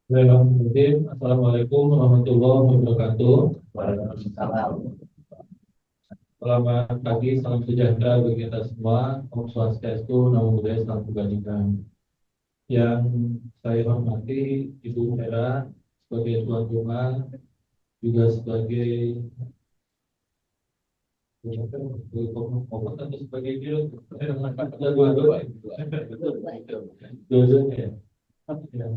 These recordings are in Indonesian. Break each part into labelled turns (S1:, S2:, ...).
S1: Bismillahirrahmanirrahim. Assalamualaikum warahmatullahi wabarakatuh.
S2: Waalaikumsalam.
S1: Selamat pagi, salam sejahtera bagi kita semua. Om Swastiastu, Namo Buddhaya, Salam Kebajikan. Yang saya hormati Ibu Hera sebagai tuan rumah, juga sebagai atau sebagai dirut. Ada dua-dua, dua-duanya. Ya.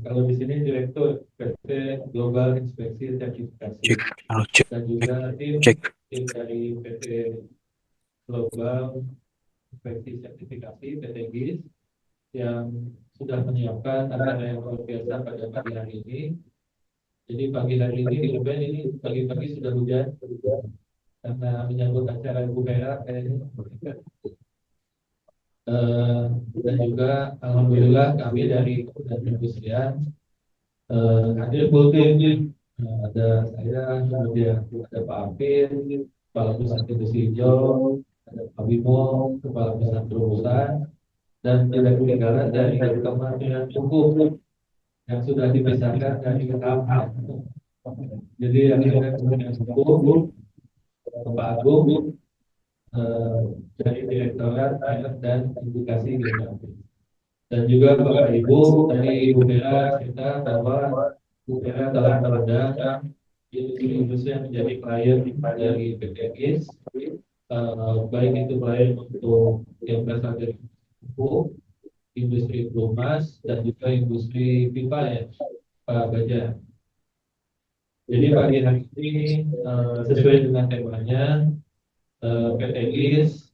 S1: Kalau di sini Direktur PT Global Inspeksi Sertifikasi
S3: Cek, halo, cek,
S1: dan
S3: cek,
S1: juga tim
S3: cek.
S1: dari PT Global Inspeksi Sertifikasi PT GIS yang sudah menyiapkan acara yang luar biasa pada pagi hari ini. Jadi pagi hari ini di Ruben ini pagi-pagi sudah hujan karena menyambut acara Ibu Hera kayaknya. Eh, dan juga alhamdulillah kami dari Kementerian Perindustrian hadir full tim. Ada saya, kemudian ada Pak Afin, Kepala Pusat Industri Hijau, ada Pak Bimo, Kepala Pusat Perusahaan, dan tidak ketinggalan dari Kementerian Hukum yang sudah dipisahkan dari kami. Jadi yang ada Kementerian Hukum, Pak Agung, eh, dari Direktorat Air dan Indikasi Geografi. Dan juga Bapak Ibu dari Ibu Hera cerita bahwa Ibu Hera telah mengundang industri-industri yang menjadi klien dari PT GIS, baik itu klien untuk yang berasal dari buku, industri pelumas, dan juga industri pipa ya, Pak Baja. Jadi pagi hari ini sesuai dengan temanya, PT GIS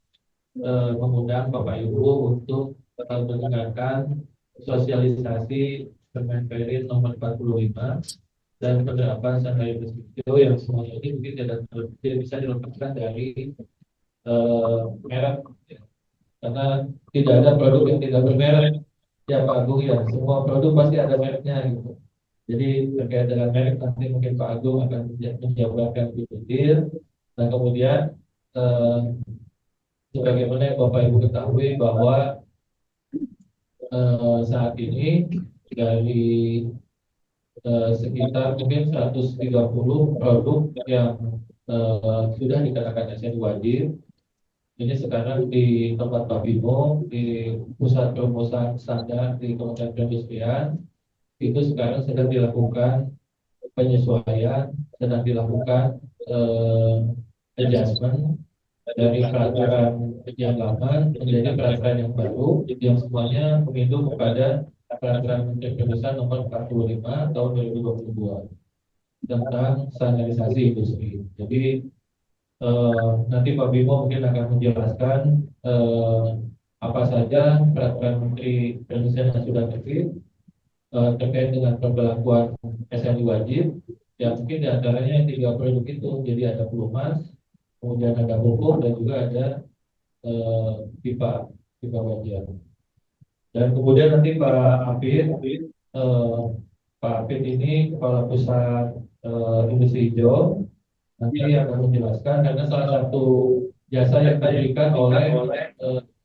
S1: mengundang Bapak Ibu untuk mendengarkan sosialisasi Permen nomor 45 dan penerapan standar video yang semuanya ini mungkin tidak bisa dilepaskan dari merek ya. Karena tidak ada produk yang tidak bermerek ya Pak Agung ya, semua produk pasti ada mereknya gitu. Jadi terkait dengan merek nanti mungkin Pak Agung akan menjabarkan lebih detail dan kemudian eh, sebagaimana yang Bapak Ibu ketahui bahwa saat ini dari sekitar mungkin 130 produk yang sudah dikatakan SN wajib. Ini sekarang di tempat Pak Bimo, di pusat perumusan standar di Kementerian Perindustrian, itu sekarang sedang dilakukan penyesuaian, sedang dilakukan adjustment dari peraturan yang lama menjadi peraturan yang baru, yang semuanya menginduk kepada peraturan Menteri Perindustrian nomor 45 tahun 2022 tentang standarisasi industri. Jadi nanti Pak Bimo mungkin akan menjelaskan eh, apa saja peraturan Menteri Perindustrian yang sudah terbit terkait dengan pemberlakuan SNI wajib. Ya mungkin diantaranya tiga produk itu, jadi ada pelumas, kemudian ada pupuk dan juga ada eh, pipa pipa baja. Dan kemudian nanti Pak Apit ini kepala pusat industri hijau nanti akan menjelaskan karena salah satu jasa yang diberikan oleh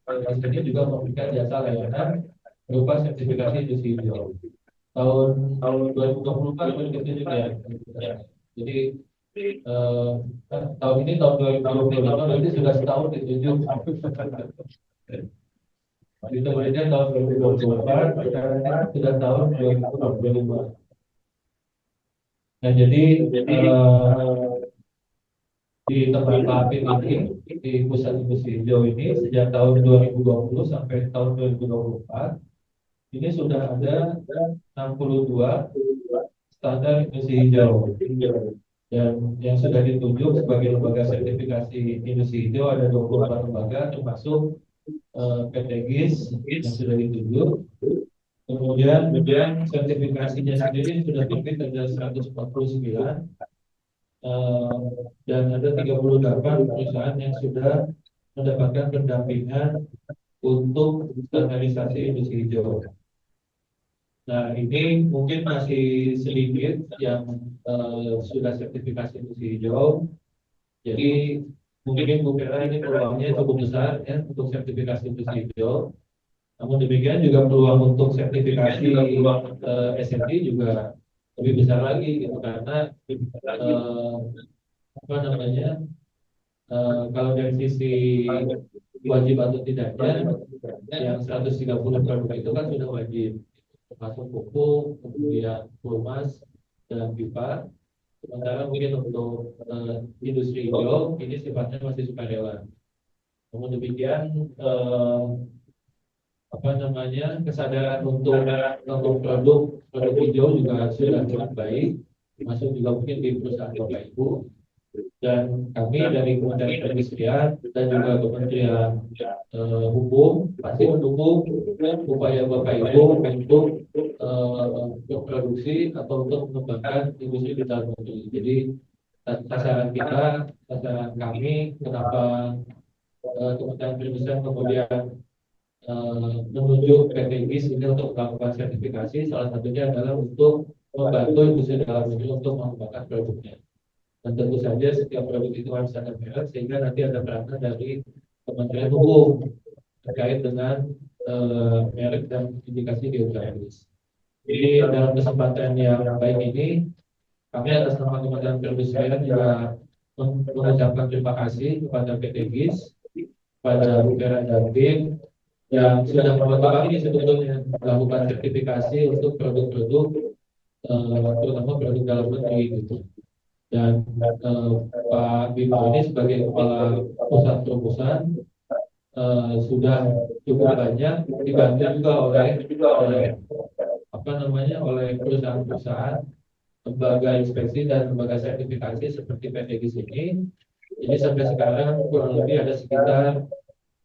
S1: ini juga memberikan jasa layanan berupa sertifikasi industri hijau. Tahun 2024 begitu juga ya. Jadi eh, tahun ini tahun 2025 berarti sudah setahun ditunjuk. Di kemudian tahun 2024 sekarang ini sudah tahun 2025. Nah jadi di tempat Pak Apip ini di pusat industri hijau ini sejak tahun 2020 sampai tahun 2024 ini sudah ada 62 standar industri hijau dan yang sudah ditunjuk sebagai lembaga sertifikasi industri hijau ada 24 lembaga termasuk PT GIS yang sudah ditunjuk. Kemudian sertifikasinya sendiri sudah terbit ada 149 eh, dan ada 38 perusahaan yang sudah mendapatkan pendampingan untuk standarisasi industri hijau. Nah, ini mungkin masih sedikit yang sudah sertifikasi industri hijau. Jadi mungkin Bu Vera ini peluangnya cukup besar ya untuk sertifikasi industri hijau. Namun demikian juga peluang untuk sertifikasi SNI juga lebih besar lagi gitu karena eh, apa namanya kalau dari sisi wajib atau tidaknya yang 130 produk itu kan sudah wajib termasuk pupuk, kemudian pelumas dan pipa. Sementara mungkin untuk industri hijau ini sifatnya masih sukarela. Namun demikian apa namanya kesadaran untuk produk hijau juga sudah cukup baik, termasuk juga mungkin di perusahaan Bapak Ibu dan kami dari Kementerian Perindustrian dan juga Kementerian Hukum pasti mendukung upaya Bapak Ibu untuk berproduksi atau untuk mengembangkan industri di dalam negeri. Jadi sasaran kita, sasaran kami, kenapa Kementerian Perindustrian kemudian menunjuk PT GIS ini untuk melakukan sertifikasi, salah satunya adalah untuk membantu industri dalam negeri untuk mengembangkan produknya. Dan tentu saja setiap produk itu harus ada merek sehingga nanti ada peranan dari Kementerian Hukum terkait dengan merek dan indikasi geografis. Jadi dalam kesempatan yang baik ini, kami atas nama Kementerian Perindustrian juga mengucapkan terima kasih kepada PT GIS, pada Bukera dan tim yang sudah membantu kami sebetulnya melakukan sertifikasi untuk produk-produk terutama produk dalam negeri gitu. Dan Pak Bimo ini sebagai kepala pusat perumusan sudah cukup banyak dibantu juga oleh apa namanya oleh perusahaan-perusahaan lembaga inspeksi dan lembaga sertifikasi seperti PT GIS ini. Jadi sampai sekarang kurang lebih ada sekitar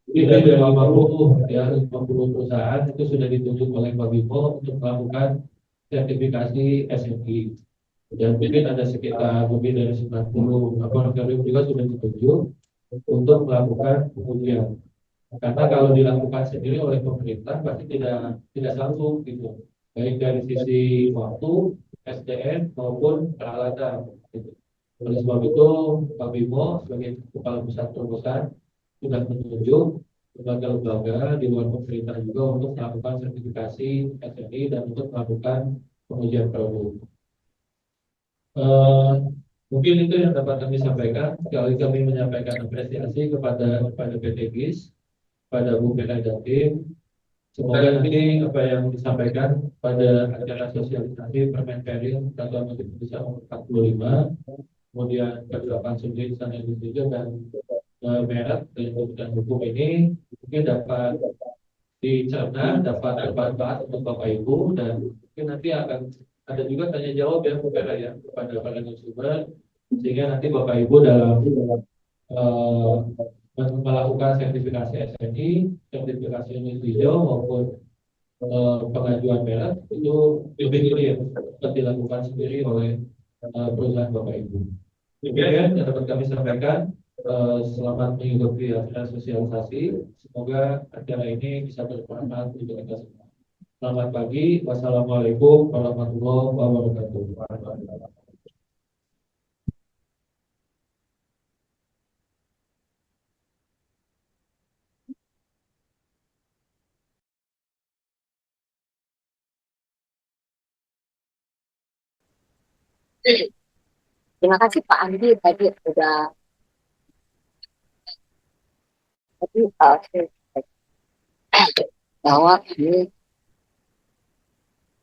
S1: lebih dari 50 perusahaan itu sudah ditunjuk oleh Pak Bimo untuk melakukan sertifikasi SNI. Dan mungkin ada sekitar lebih dari 90 laboratorium juga sudah ditunjuk untuk melakukan pengujian. Karena kalau dilakukan sendiri oleh pemerintah pasti tidak sanggup gitu, baik dari sisi waktu, SDM maupun peralatan. Gitu. Oleh sebab itu, Pak Bimo sebagai kepala pusat perumusan sudah menunjuk lembaga-lembaga di luar pemerintah juga untuk melakukan sertifikasi SNI dan untuk melakukan pengujian produk. Eh, Mungkin itu yang dapat kami sampaikan. Sekali kami menyampaikan apresiasi kepada PT GIS, pada Bu Mena dan tim. Semoga nanti apa yang disampaikan pada acara sosialisasi Permenperin Peraturan Menteri Indonesia nomor 45, kemudian penerapan sendiri sana Indonesia dan merek dan kebutuhan hukum ini mungkin dapat dicerna, dapat bermanfaat untuk Bapak Ibu dan mungkin nanti akan ada juga tanya jawab ya Bu Vera ya kepada para narasumber sehingga nanti Bapak Ibu dalam eh, melakukan sertifikasi SNI, sertifikasi industri hijau maupun pengajuan merek itu lebih clear dapat dilakukan sendiri oleh perusahaan Bapak Ibu. Demikian yang dapat kami sampaikan. Selamat mengikuti acara sosialisasi. Semoga acara ini bisa bermanfaat untuk kita semua. Selamat pagi. Wassalamualaikum warahmatullahi wabarakatuh.
S2: Terima kasih Pak Andi tadi sudah bahwa kami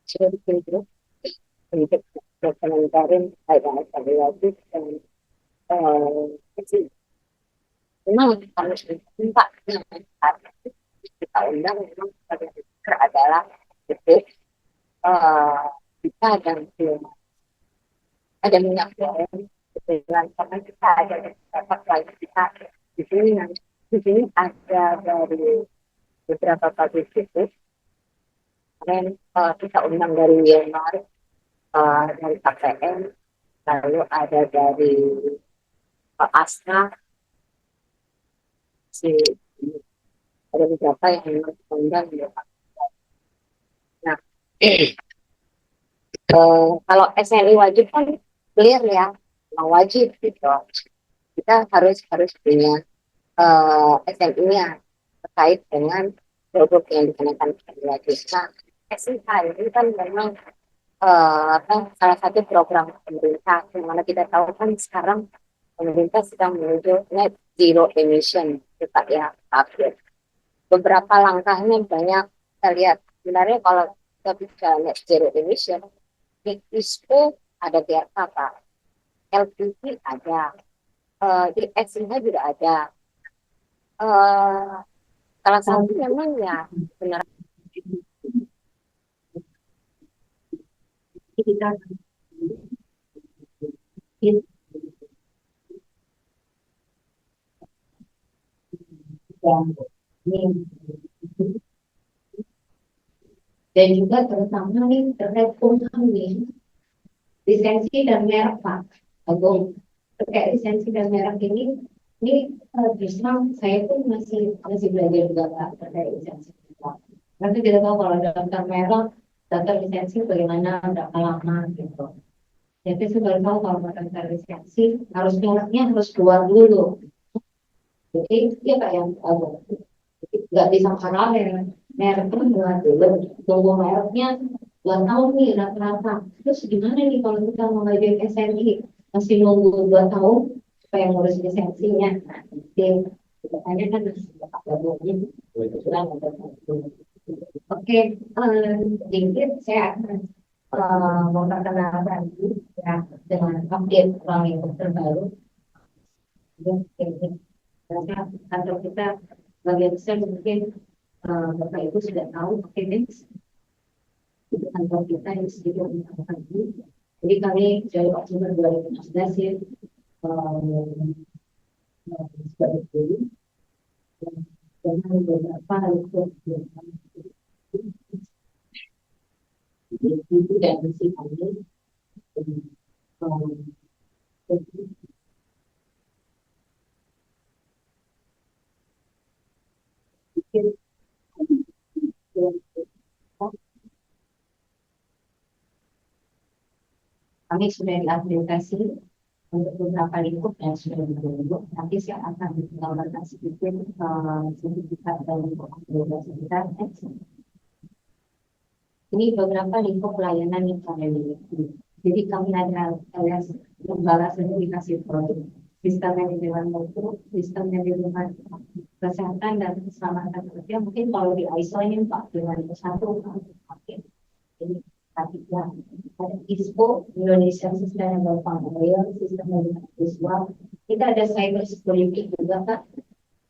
S2: sudah ditunjuk untuk berkomentar terkait evaluasi dan memang harus minta kita undang memang sebagai speaker adalah itu kita dan ada minyak goreng dengan karena kita ada beberapa klien kita di sini di sini ada dari beberapa pabrik itu kemarin kita undang dari Myanmar dari KPM lalu ada dari Astra si ada beberapa yang undang ya. Nah kalau SNI wajib kan clear ya wajib gitu kita harus punya SNI-nya terkait dengan produk yang dikenakan wajib. Nah, SIH ini kan memang salah satu program pemerintah, yang mana kita tahu kan sekarang pemerintah sedang menuju net zero emission, kita ya. Tapi beberapa langkahnya banyak kita lihat. Sebenarnya kalau kita bicara net zero emission, di ISPO ada BRKK, LPG ada, di SIH juga ada. Eh, Salah satu memang ya benar kita dan juga terutama nih terkait umkm nih, lisensi dan merek Pak Agung, terkait lisensi dan merek ini justru saya pun masih belajar juga Pak terkait lisensi. Nanti kita tahu kalau daftar merek, daftar lisensi bagaimana, berapa lama gitu. Jadi saya baru tahu kalau daftar lisensi harus mereknya harus keluar dulu. Jadi dia kayak yang nggak bisa paralel, mereknya buat dulu, tunggu mereknya 2 tahun nih rata-rata. Terus gimana nih kalau kita mau ngajuin SNI masih nunggu 2 tahun supaya ngurus lisensinya? Nah, jadi katanya kan oke, sedikit saya akan memperkenalkan ya dengan update bank yang terbaru. Karena kantor kita bagian besar mungkin Bapak Ibu sudah tahu, oke next itu kantor kita yang sedikit menambahkan ini. Jadi kami dari Oktober 2016 ya sebagai guru dengan beberapa untuk itu dan misi kami kami sudah diakreditasi untuk beberapa lingkup yang sudah dibentuk. Nanti saya akan menggambarkan sedikit sertifikat dan akreditasi kita. Ini beberapa lingkup pelayanan yang kami miliki. Jadi kami ada lembaga sertifikasi produk, sistem manajemen mutu, sistem manajemen kesehatan dan keselamatan kerja. Mungkin kalau di ISO ini Pak dengan satu, oke. Ini ketiga, ada ISPO Indonesia Sustainable Palm Oil, sistem manajemen visual. Kita ada cyber security juga Pak,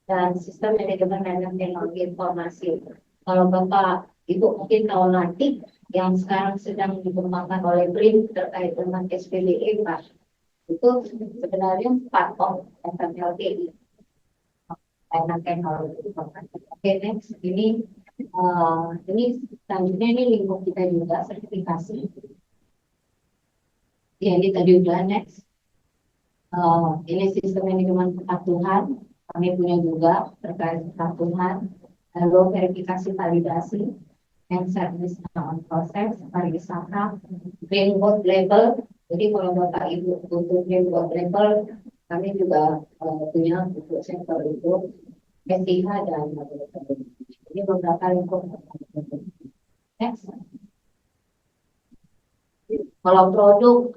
S2: dan sistem manajemen dan teknologi informasi. Kalau Bapak Ibu mungkin tahu nanti yang sekarang sedang dikembangkan oleh BRIN terkait dengan SPBE Pak, itu sebenarnya part of FMLTI. Oke, next ini selanjutnya ini lingkup kita juga sertifikasi. Ya, ini tadi udah next. Ini sistem manajemen kepatuhan. Kami punya juga terkait kepatuhan. Lalu verifikasi validasi, and service on proses, pariwisata, green board label. Jadi kalau Bapak Ibu untuk green board label, kami juga punya untuk sektor itu, SIH dan ini beberapa lingkup. Next. Kalau produk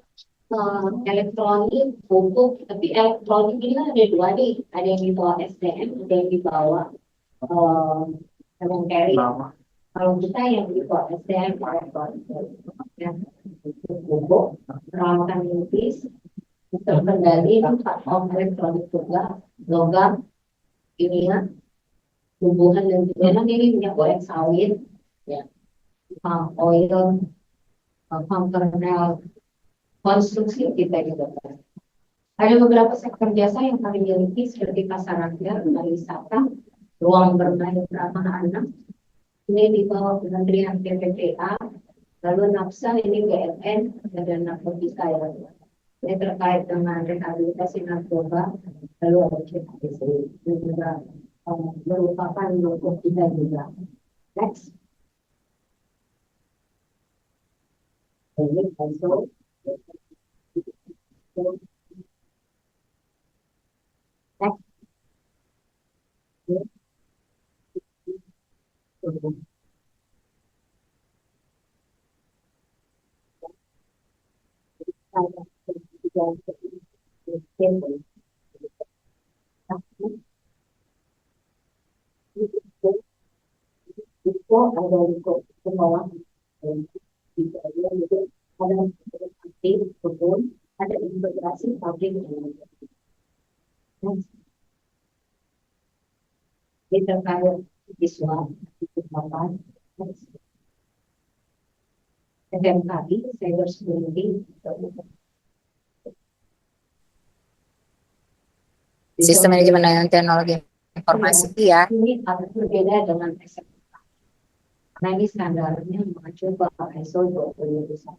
S2: elektronik, buku, tapi elektronik ini kan ada dua nih, ada yang di bawah SDM, ada yang di bawah Kementerian. Kalau kita yang di bawah SDM, elektronik, buku, peralatan lukis, sistem kendali, platform elektronik juga, logam, kimia, tumbuhan dan memang ini minyak goreng sawit, ya, palm oil, palm kernel, konstruksi kita juga. Ada beberapa sektor jasa yang kami miliki seperti pasar rakyat, pariwisata, ruang bermain ramah anak. Ini di bawah Kementerian PPPA, lalu NAPSA ini BNN dan narkotika ya. Ini terkait dengan rehabilitasi narkoba, lalu ada CPC juga merupakan lingkup kita juga. Next. Ini also Itu ada di bawah di bagian itu ada aktif betul ada integrasi pabrik di terkait visual itu apa SMKI cyber security
S3: Sistem manajemen dan teknologi informasi ya.
S2: Ini agak berbeda dengan SMK. Nah ini standarnya mengacu ke ISO 20001.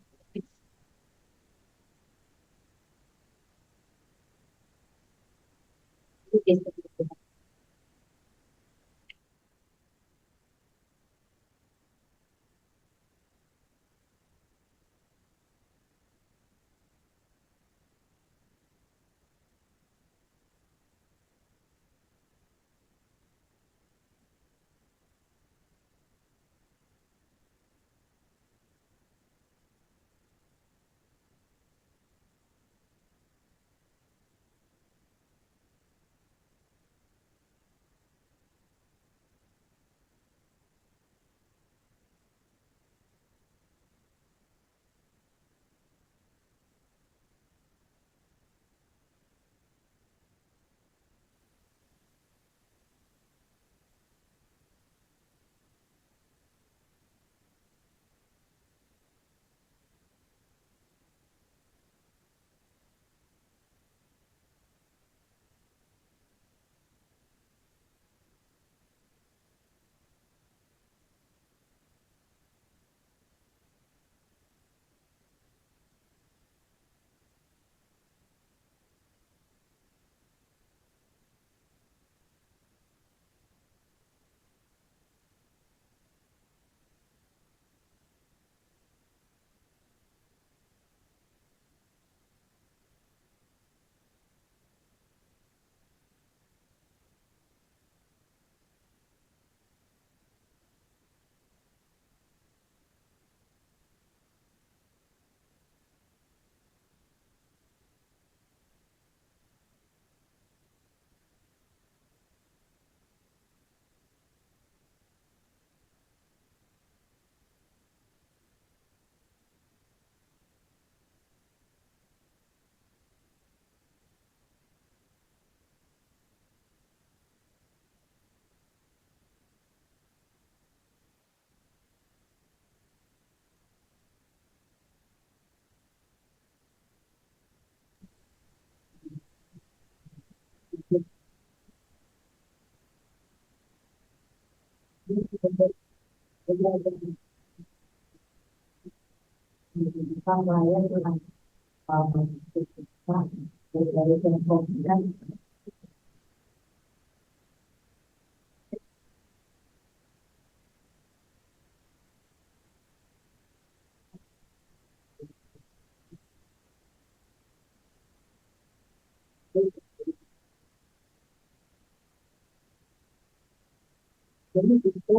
S2: Jadi itu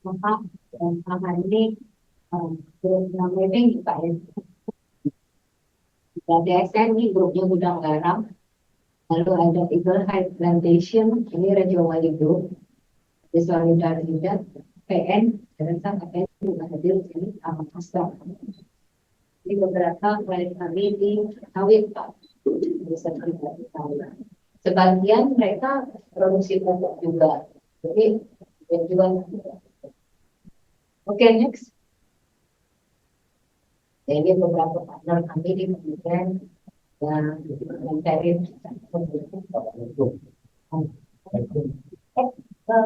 S2: maka sama ini program meeting juga ya. Ada SN ini grupnya gudang garam, lalu ada Eagle Heights Plantation, ini Raja Wali Group, ada Solidaritas, PN, dan sang PN juga hadir di sini sama Astra. Ini beberapa klien kami di sawit Pak, bisa kita tahu. Sebagian mereka produksi pupuk juga, jadi jual. Oke, next. Jadi beberapa partner kami di kementerian yang mencari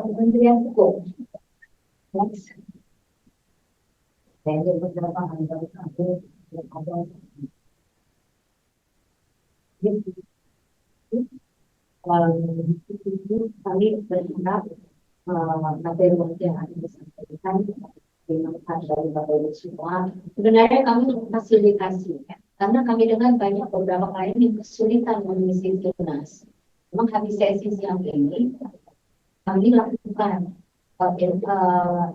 S2: Kementerian Hukum. Next. Jadi beberapa anggota kami yang ada kami berharap materi yang akan disampaikan dengan dari Bapak Ibu semua. Sebenarnya kami memfasilitasi, karena kami dengan banyak beberapa klien yang kesulitan mengisi tunas. Memang habis sesi siang ini, kami lakukan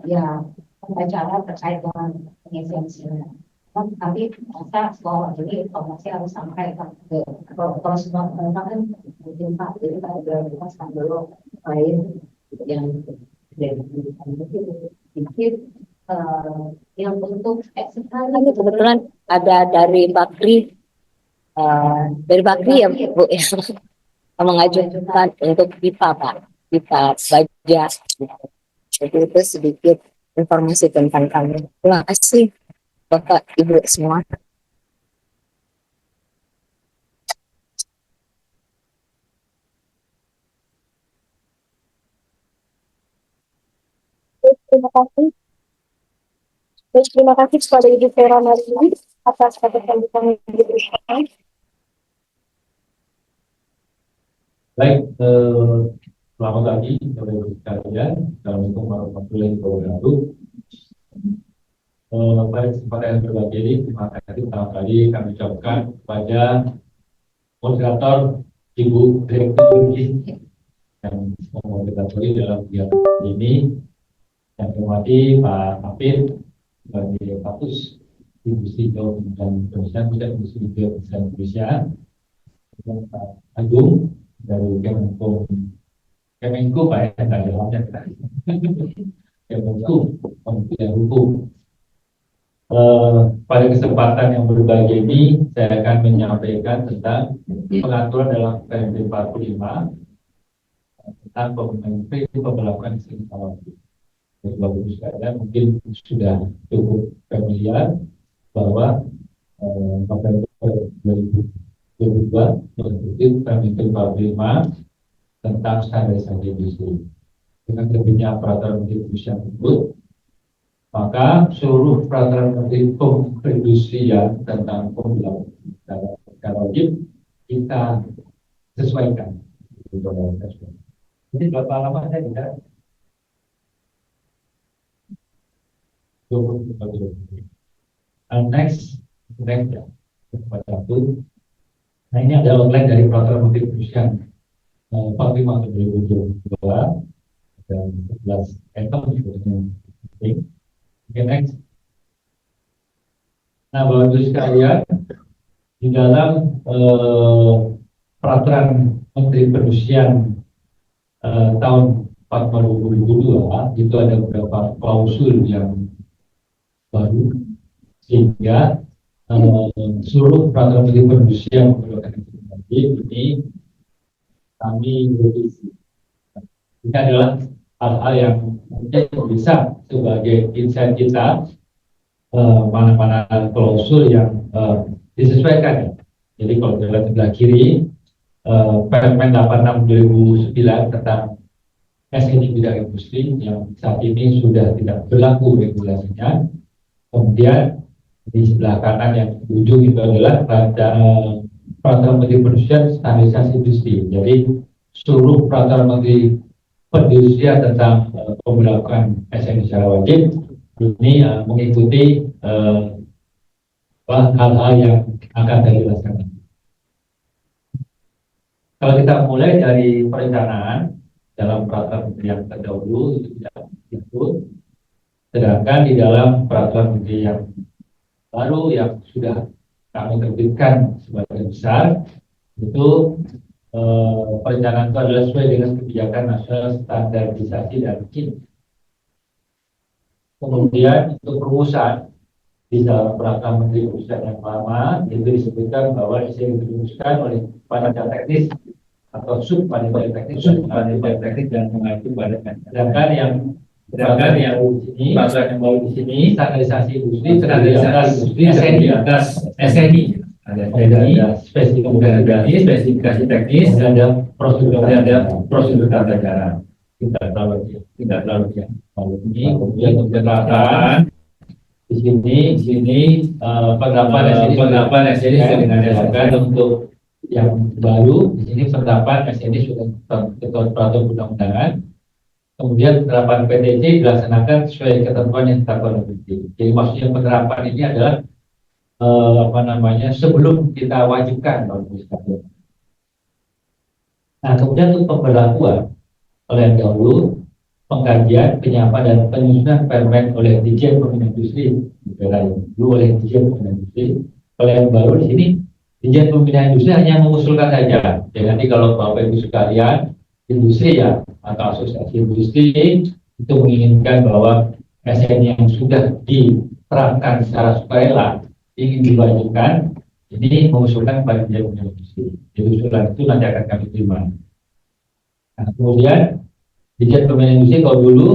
S2: ya pembacara terkait dengan pengisian sini. Tapi masa sekolah ini informasi harus sampai ke kalau semua orang kan mungkin Pak, jadi kalau berlepas dulu lain yang dari sedikit yang untuk
S3: Ini kebetulan ada dari Bakri ya Bu ya, mengajukan untuk pipa Pak, pipa baja. Jadi itu sedikit informasi tentang kami. Terima kasih Bapak Ibu semua.
S4: Terima kasih. Terima kasih kepada Ibu Vera Marini atas catatan yang kami diberikan.
S1: Baik, selamat pagi Bapak-Ibu sekalian. Assalamualaikum warahmatullahi wabarakatuh. Pada kesempatan yang berbagi ini, terima kasih pertama kali kami ucapkan kepada moderator Ibu Direktur yang memoderatori dalam kegiatan ini. Yang hormati Pak Hafid sebagai Fakus Industri Geometri dan Perusahaan Bidang Industri Geometri dan Perusahaan, dan Pak Agung dari Kemenko Pak ya, tidak jawabnya Kemenko Kementerian Hukum. Pada kesempatan yang berbahagia ini, saya akan menyampaikan tentang pengaturan dalam PMD 45 tentang pemberlakuan sistem. Bapak-Ibu sekalian mungkin sudah cukup familiar bahwa November 2022 menerbitkan PMD 45 tentang standarisasi industri. Dengan terbitnya peraturan menteri perindustrian tersebut, maka seluruh peraturan menteri perindustrian tentang pemberlakuan secara wajib kita sesuaikan. Jadi berapa lama saya tidak? Next ya, satu. Nah ini adalah outline dari peraturan menteri perindustrian 45 2022 dan 11 item sebetulnya penting. Oke, next. Nah, Bapak-Ibu sekalian, di dalam peraturan menteri perindustrian tahun 2022 itu ada beberapa klausul yang baru, sehingga seluruh peraturan menteri perindustrian ini kami revisi. Ini adalah hal-hal yang mungkin bisa sebagai insight kita, mana-mana klausul yang disesuaikan. Jadi kalau kita lihat sebelah kiri, Permen 86 2009 tentang SNI bidang industri yang saat ini sudah tidak berlaku regulasinya. Kemudian di sebelah kanan yang ujung itu adalah pada peraturan menteri perindustrian standarisasi industri. Jadi seluruh peraturan menteri perindustrian tentang pemberlakuan SNI secara wajib ini mengikuti hal-hal yang akan dijelaskan. Kalau kita mulai dari perencanaan dalam peraturan menteri yang terdahulu itu tidak disebut, sedangkan di dalam peraturan menteri yang baru yang sudah kami terbitkan sebagian besar itu perencanaan itu adalah sesuai dengan kebijakan nasional standarisasi dan KIM. Kemudian untuk perumusan di dalam peraturan menteri perindustrian yang lama itu disebutkan bahwa isi yang dirumuskan oleh panitia teknis atau sub panitia teknis dan mengacu pada sedangkan yang peraturan yang baru di sini standarisasi industri SNI ada spesifikasi teknis dan ada prosedur tata cara. Tidak terlalu ya. Ini kemudian penerapan di sini penerapan SNI sudah didasarkan untuk yang baru. Di sini penerapan SNI sudah peraturan undang-undangan. Kemudian penerapan PTC dilaksanakan sesuai ketentuan yang ditetapkan oleh PTC. Jadi maksudnya penerapan ini adalah sebelum kita wajibkan. Nah kemudian untuk pemberlakuan Kalau yang dahulu pengkajian, penyiapan dan penyusunan permen oleh Dirjen Pembinaan Industri dulu oleh Dirjen Pembinaan Industri. Kalau yang baru di sini Dirjen Pembinaan Industri hanya mengusulkan saja. Jadi nanti kalau Bapak Ibu sekalian industri ya atau asosiasi industri itu menginginkan bahwa SN yang sudah diterapkan secara sukarela ingin dilanjutkan, ini mengusulkan kepada Dirjen Pembinaan Industri. Jadi usulan itu nanti akan kami terima. Nah, kemudian Dirjen Pembinaan Industri kalau dulu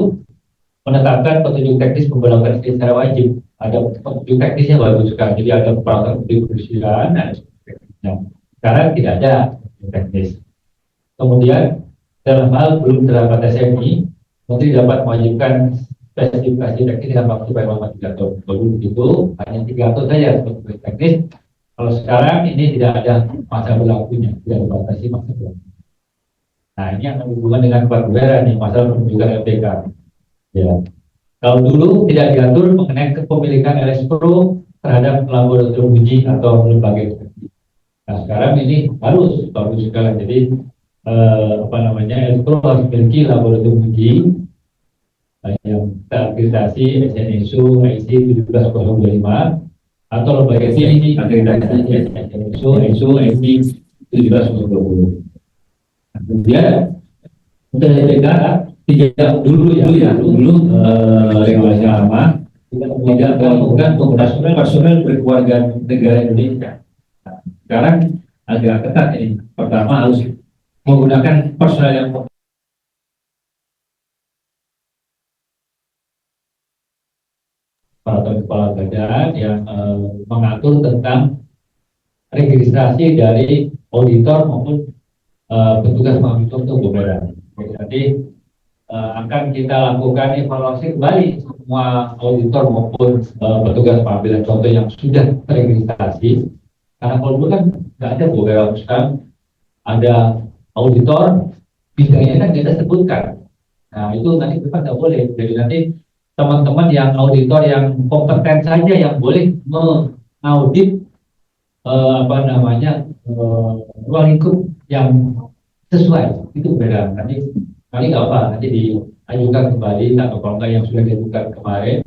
S1: menetapkan petunjuk teknis pemberlakuan listrik secara wajib. Ada petunjuk teknisnya bagus sekali. Jadi ada peralatan pendistribusian. Nah, sekarang tidak ada petunjuk teknis. Kemudian dalam hal belum terdapat SMI, Menteri dapat mewajibkan spesifikasi teknis dengan waktu paling lama 3 tahun. Dulu itu hanya 3 tahun saja spesifikasi teknis. Kalau sekarang ini tidak ada masa berlakunya, tidak dibatasi masa berlaku. Nah, ini yang berhubungan dengan kepala nih, masalah penunjukan LPK. Ya. Kalau dulu tidak diatur mengenai kepemilikan LSPRO terhadap laboratorium uji atau lembaga ekspertis. Nah, sekarang ini harus sekali. Jadi LSPRO harus memiliki laboratorium uji yang terakreditasi SNSU IC 17025 atau lembaga ini akreditasi SNSU IC 17020. Kemudian untuk LPK tidak dulu regulasi lama tidak melakukan penggunaan personel berkeluarga negara Indonesia. Sekarang agak ketat ini. Pertama harus menggunakan personel yang kepala badan yang mengatur tentang registrasi dari auditor maupun petugas mengatur untuk beberapa. Jadi akan kita lakukan evaluasi kembali semua auditor maupun petugas pengambilan contoh yang sudah terregistrasi. Karena kalau dulu kan nggak ada beberapa sekarang ada auditor, bidangnya kan kita sebutkan. Nah itu nanti kita nggak boleh. Jadi nanti teman-teman yang auditor yang kompeten saja yang boleh mengaudit ruang lingkup yang sesuai, itu beda. Nanti nggak apa, nanti diajukan kembali atau kalau nggak yang sudah diajukan kemarin,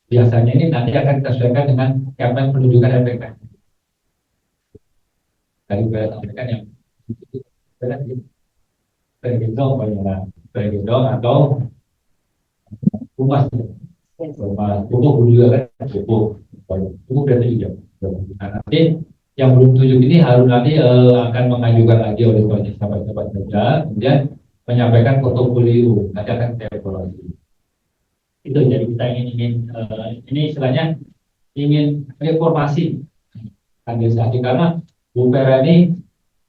S1: biasanya ini nanti akan kita sesuaikan dengan Kemen Penunjukan LPK. Tadi saya sampaikan yang pergendong atau humas pupuk juga kan pupuk dan juga. Nah, nanti yang belum tunjuk ini harus nanti akan mengajukan lagi oleh Komisi sahabat-sahabat saja, kemudian menyampaikan portofolio, nanti akan kita evaluasi. Itu jadi kita ingin ini istilahnya ingin reformasi standarisasi karena Bu Vera ini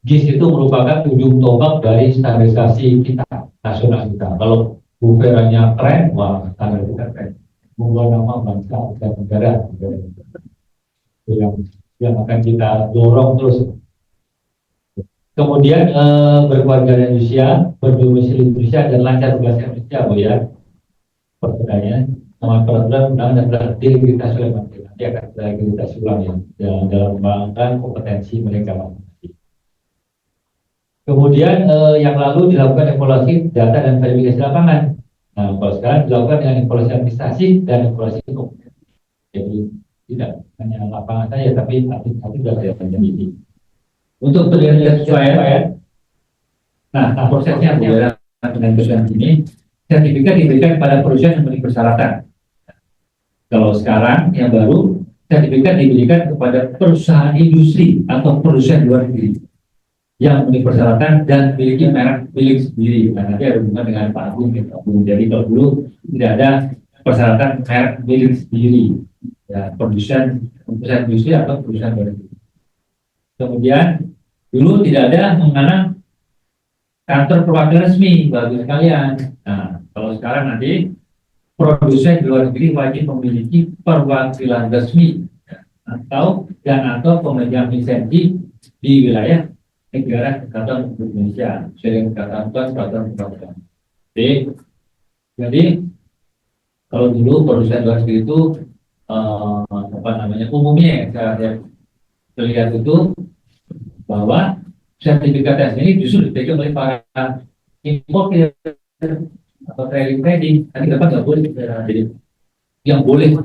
S1: GIS itu merupakan ujung tombak dari standarisasi kita nasional kita. Kalau Bu Vera-nya keren, wah standar kita keren. Membawa nama bangsa dan negara. Yang akan kita dorong terus. Kemudian berkeluarga di Indonesia, berdomisili Indonesia dan lancar berbahasa Indonesia, Bu ya. Pertanyaannya, sama peraturan undang dan berintegritas oleh Menteri. Nanti akan kita integritas ulang ya, dalam mengembangkan kompetensi mereka masing-masing. Kemudian yang lalu dilakukan evaluasi data dan verifikasi lapangan. Nah, kalau sekarang dilakukan dengan evaluasi administrasi dan evaluasi kompetensi. Jadi tidak hanya lapangan saja, tapi administrasi juga tidak menjadi. Untuk penilaian kesesuaian, nah prosesnya adalah dengan perusahaan ini, sertifikat diberikan pada perusahaan yang memiliki persyaratan. Kalau sekarang yang baru, sertifikat diberikan kepada perusahaan industri atau perusahaan luar negeri yang memiliki persyaratan dan memiliki merek milik sendiri. Nah, nanti ada hubungan dengan Pak Agung. Jadi kalau dulu tidak ada persyaratan merek milik sendiri, ya perusahaan industri atau perusahaan luar negeri. Kemudian dulu tidak ada mengenai kantor perwakilan resmi bagi sekalian. Nah, kalau sekarang nanti produsen di luar negeri wajib memiliki perwakilan resmi atau pemegang lisensi di wilayah negara kesatuan Indonesia sesuai dengan peraturan peraturan. Jadi kalau dulu produsen luar negeri itu umumnya saya lihat itu bahwa sertifikat tes ini justru dipegang oleh para impor tidak atau trading nanti dapat nggak boleh. Jadi yang boleh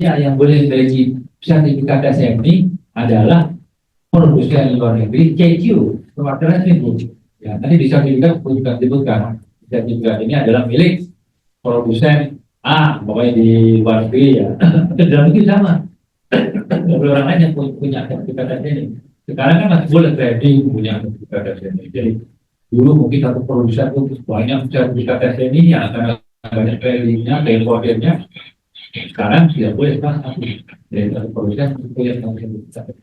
S1: yang boleh memiliki sertifikat SMI adalah produsen yang luar negeri CQ perwakilan itu. Ya, tadi di sertifikat juga disebutkan sertifikat ini adalah milik produsen A, pokoknya di luar negeri ya. Dalam itu sama. Ada orang lain yang punya sertifikat ini. Sekarang kan masih boleh trading punya sertifikat ini. Jadi dulu mungkin satu produsen itu banyak sertifikat ini ya, karena banyak tradingnya, importernya. Sekarang tidak boleh satu dari satu produsen punya sertifikat.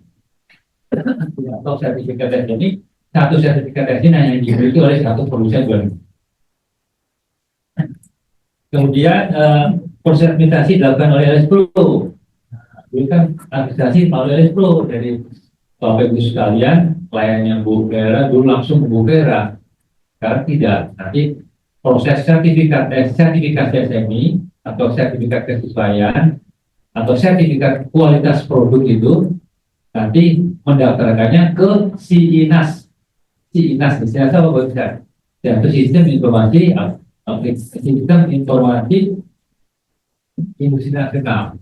S1: Atau sertifikat ini satu sertifikat ini hanya dimiliki oleh satu produsen baru. Kemudian proses administrasi dilakukan oleh LS-Pro. Dulu kan administrasi melalui LS-Pro dari Bapak Ibu sekalian, kliennya Bu Vera dulu langsung ke Bu Vera. Sekarang tidak. Nanti proses sertifikat SMI atau sertifikat kesesuaian atau sertifikat kualitas produk itu nanti mendaftarkannya ke SIINAS. SIINAS misalnya apa bisa? Yaitu sistem informasi sistem informasi industri nasional.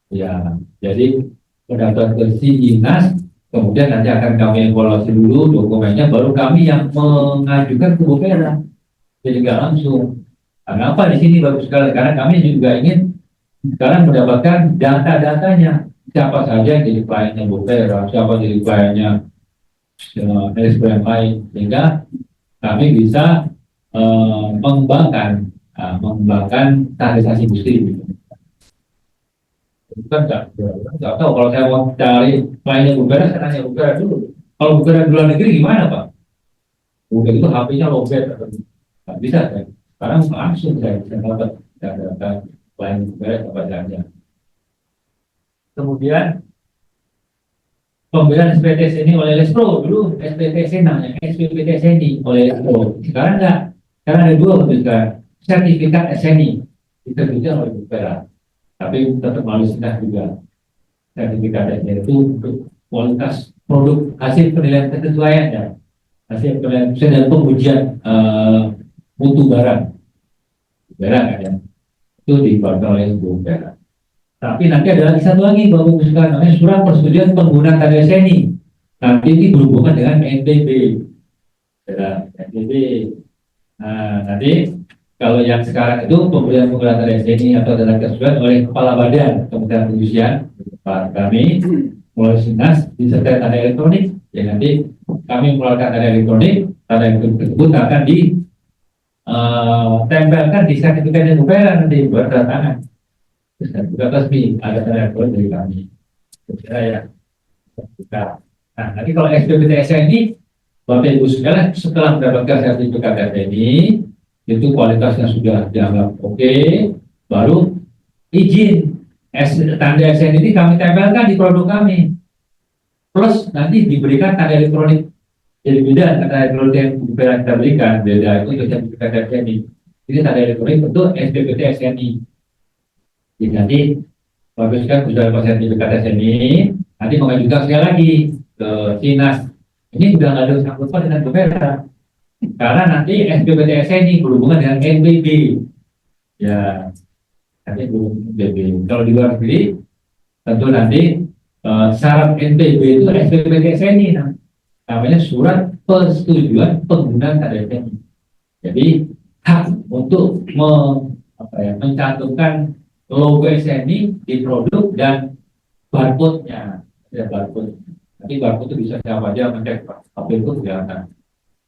S1: Ya, jadi mendaftar ke SIINAS, kemudian nanti akan kami evaluasi dulu dokumennya, baru kami yang mengajukan ke Bu Vera. Jadi nggak langsung. Kenapa di sini bagus sekali? Karena kami juga ingin sekarang mendapatkan data-datanya. Siapa saja yang jadi kliennya Bu Vera, siapa jadi kliennya SPM lain, sehingga kami bisa mengembangkan standarisasi industri. Bukan nggak tahu kalau saya mau cari kliennya Bu Vera, saya tanya Bu Vera dulu. Kalau Bu Vera di luar negeri gimana Pak? Udah itu HP-nya lowbat atau nggak bisa kan? Sekarang langsung saya bisa dapat data klien Bu Vera apa saja. Kemudian pembelian SPTS ini oleh LS-Pro. Dulu SPTS namanya SPTS ini oleh LS-Pro. Sekarang enggak. Sekarang ada dua bentuk sertifikat SNI diterbitkan oleh Bu Vera. Tapi tetap melalui SINAS juga. Sertifikat SNI itu untuk kualitas produk, hasil penilaian kesesuaian ya. Hasil penilaian dan pengujian mutu barang. Barang kan ya. Itu dikeluarkan oleh Bu Vera. Tapi nanti ada lagi satu lagi Bapak Ibu sekalian, namanya surat persetujuan penggunaan tanda SNI. Nanti ini berhubungan dengan NTB. Ya, NTB. Nah, nanti kalau yang sekarang itu pemberian penggunaan tanda SNI atau tanda kesesuaian oleh Kepala Badan Kementerian Perindustrian kami melalui SINAS disertai tanda elektronik. Ya nanti kami mengeluarkan tanda elektronik tersebut akan ditempelkan di sertifikatnya Bu Vera nanti buat tanda tangan. Juga resmi ada tanda elektronik dari kami. Ya. Nah, nanti kalau SPPT SNI, Bapak Ibu sekalian setelah mendapatkan sertifikat SNI, itu kualitasnya sudah dianggap oke, baru izin tanda SNI ini kami tempelkan di produk kami. Plus nanti diberikan tanda elektronik. Jadi beda tanda elektronik yang kita berikan, beda itu untuk sertifikat SNI. Ini tanda elektronik untuk SPPT SNI. Jadi nanti Bapak Ibu sudah dapat sertifikat SNI, nanti mengajukan sekali lagi ke SINAS. Ini sudah nggak ada sangkut paut dengan Bu Vera, karena nanti SPPT SNI berhubungan dengan NBB. Ya, nanti NBB. Kalau di luar negeri, tentu nanti syarat NBB itu SPPT SNI, namanya surat persetujuan penggunaan tanda SNI. Jadi hak untuk mencantumkan logo SNI di produk dan barcode-nya, ya barcode. Nanti barcode itu bisa siapa aja mencek, tapi itu kelihatan.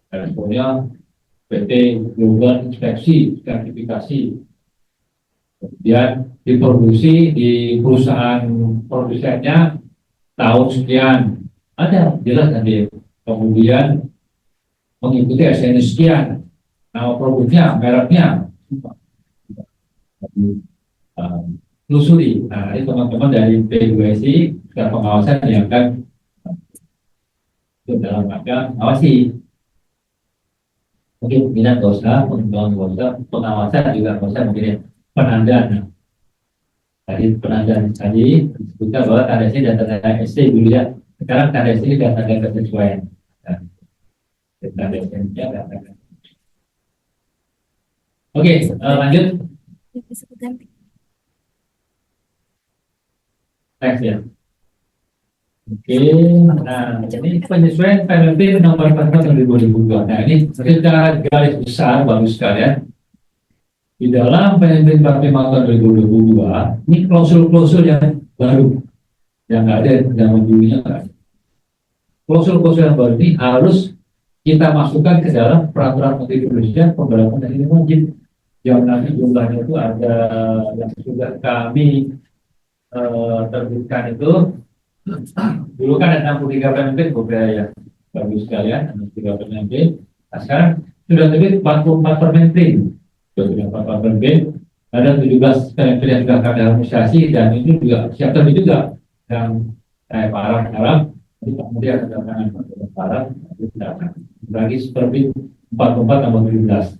S1: Responnya PT Global Inspeksi Sertifikasi. Kemudian diproduksi di perusahaan produsennya tahun sekian, ada jelas nanti. Kemudian mengikuti SNI sekian, nama produknya, mereknya. Telusuri. Nah, ini teman-teman dari P2SI dan pengawasan yang akan dalam rangka awasi. Mungkin minat dosa, pengawasan juga dosa mungkin penandaan. Tadi penandaan tadi disebutkan bahwa tanda SNI dan tanda ST dulu ya. Sekarang tanda SNI dan tanda kesesuaian. Tanda SNI dan tanda Oke, lanjut. Next ya. Oke, nah ini penyesuaian penalti nomor 4 tahun 2002. Nah ini secara garis besar bagus sekali ya. Di dalam penelitian 45 tahun 2022, ini klausul-klausul yang baru, yang nggak ada zaman dulunya nggak ada. Klausul-klausul yang baru ini harus kita masukkan ke dalam peraturan Menteri Perindustrian pemberlakuan dan ini wajib. Yang nanti jumlahnya itu ada yang sudah kami terbitkan itu. Dulu kan ada 63 PMP, beberapa ya, bagus sekali ya, 63 PMP. Nah, sekarang sudah terbit 44 PMP. Sudah 44 PMP. Ada 17 PMP yang sudah kami harmonisasi dan itu juga siap terbit juga. Yang saya parah, kemudian ada tangan parah, lagi terbit 44 tambah 17.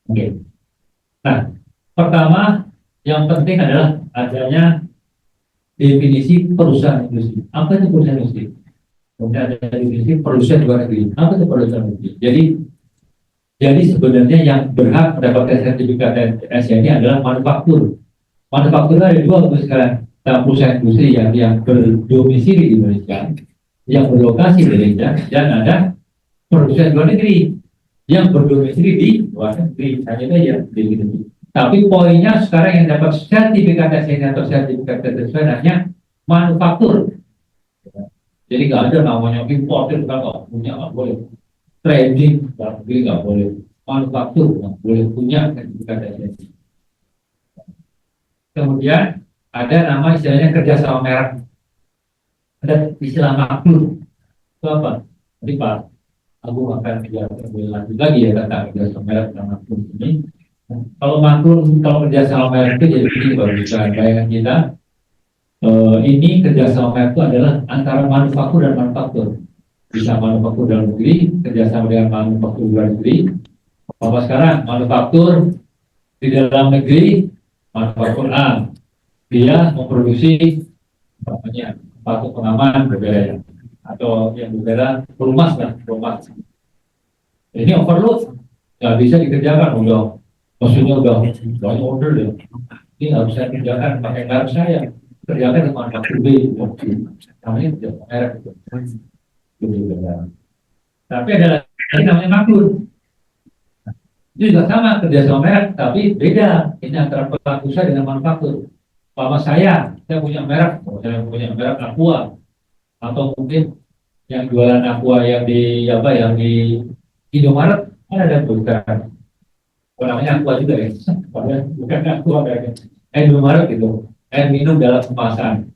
S1: Oke. Nah, pertama yang penting adalah adanya definisi perusahaan industri. Apa itu perusahaan industri? Kemudian ada definisi perusahaan luar negeri. Apa itu perusahaan industri? Jadi sebenarnya yang berhak mendapatkan sertifikat TNS ini adalah manufaktur. Manufaktur ada dua sekarang. Perusahaan industri yang berdomisili di Indonesia, yang berlokasi di Indonesia, dan ada perusahaan luar negeri yang berdomisili di luar negeri. Hanya saja definisi. Tapi poinnya sekarang yang dapat sertifikat TNS atau sertifikat sesuai hanya manufaktur. Jadi nggak ada namanya importer, nggak punya, nggak boleh. Trading nggak boleh. Manufaktur nggak boleh punya sertifikat TNS. Kemudian ada nama istilahnya kerjasama merek. Ada istilah makhluk. Itu apa? Jadi Pak Agung akan lanjut lagi ya tentang kerjasama merek dan makhluk ini. Kalau kerjasama merek itu jadi begini Bapak bisa bayangkan kita ini kerjasama merek itu adalah antara manufaktur dan manufaktur. Bisa manufaktur dalam negeri, kerjasama dengan manufaktur luar negeri. Bapak sekarang manufaktur di dalam negeri, manufaktur A, dia memproduksi namanya sepatu pengaman berbeda atau yang berbeda pelumas lah, pelumas. Ini overload, nggak bisa dikerjakan udah. Maksudnya udah banyak order ya. Ini nggak bisa kerjakan pakai merek saya. Kerjakan dengan manufaktur B. Namanya tidak merek itu. Tapi ada lagi namanya makhluk. Itu juga sama kerjasama merek, tapi beda. Ini antara pelaku usaha dengan manufaktur. Sama saya punya merek, saya punya merek Aqua, atau mungkin yang jualan Aqua yang di Indomaret ada bukan. Namanya Aqua juga ya, bukan Aqua kayaknya. Indomaret gitu, air minum dalam kemasan,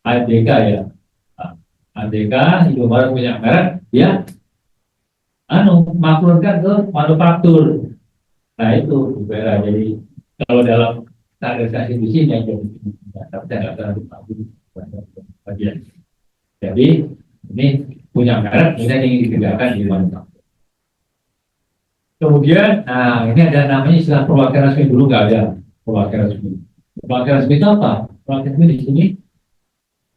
S1: ADK ya. ADK, Indomaret punya merek, dia maklurkan ke manufaktur. Nah itu berbeda. Jadi kalau dalam standarisasi di sini yang jadi jadi ini punya merek, ini ingin dikerjakan di manufaktur. Kemudian, nah ini ada namanya istilah perwakilan resmi, dulu nggak ada perwakilan resmi. Perwakilan resmi itu apa? Perwakilan resmi di sini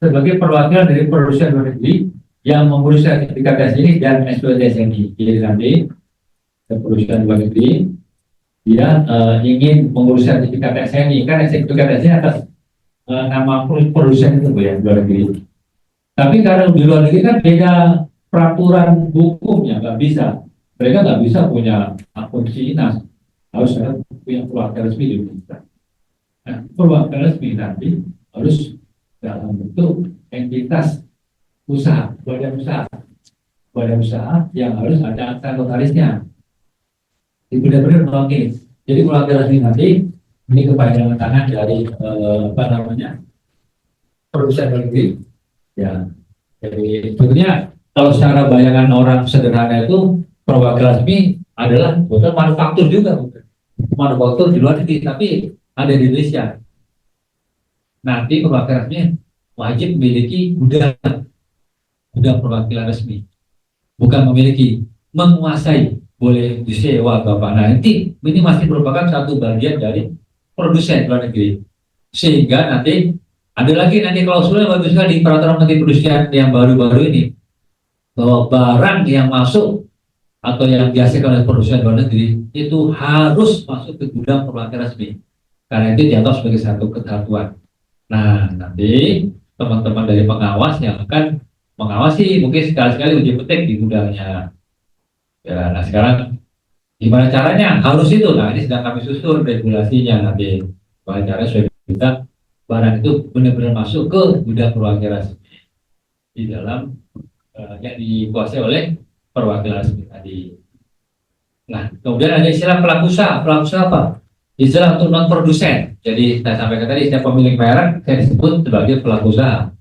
S1: sebagai perwakilan dari perusahaan luar negeri yang mengurus sertifikat ini dan eksploitasi ini. Jadi nanti perusahaan luar negeri dia ingin mengurus sertifikat SNI, kan sertifikat SNI atas nama perusahaan itu ya luar negeri. Tapi karena di luar negeri kan beda peraturan hukumnya, nggak bisa. Mereka nggak bisa punya akun Sinas, harus ada punya perwakilan resmi di Indonesia. Nah, perwakilan resmi nanti harus dalam bentuk entitas usaha, badan usaha yang harus ada akta notarisnya. Ini benar-benar mewakili. Jadi perwakilan resmi nanti ini kepanjangan tangan dari perusahaan negeri. Ya, jadi sebetulnya kalau secara bayangan orang sederhana itu perwakilan resmi adalah bukan manufaktur juga, manufaktur di luar negeri, tapi ada di Indonesia. Nanti perwakilan resmi wajib memiliki gudang perwakilan resmi, bukan memiliki, menguasai, boleh disewa atau apa. Nah nanti ini masih merupakan satu bagian dari produsen luar negeri, sehingga nanti ada lagi nanti klausulnya bagus sekali di peraturan Menteri Perindustrian yang baru-baru ini, bahwa barang yang masuk
S5: atau yang dihasilkan oleh produsen luar negeri itu harus masuk ke gudang perwakilan resmi, karena itu dianggap sebagai satu kesatuan. Nah, nanti teman-teman dari pengawas yang akan mengawasi mungkin sekali-sekali uji petik di gudangnya. Ya, nah sekarang gimana caranya? Harus itu. Nah, ini sedang kami susun regulasinya nanti. Bagaimana caranya supaya kita barang itu benar-benar masuk ke gudang perwakilan resmi di dalam yang dikuasai oleh perwakilan resmi tadi. Nah, kemudian ada istilah pelaku usaha. Pelaku usaha apa? Istilah untuk non produsen. Jadi saya sampaikan tadi, setiap pemilik merek saya disebut sebagai pelaku usaha.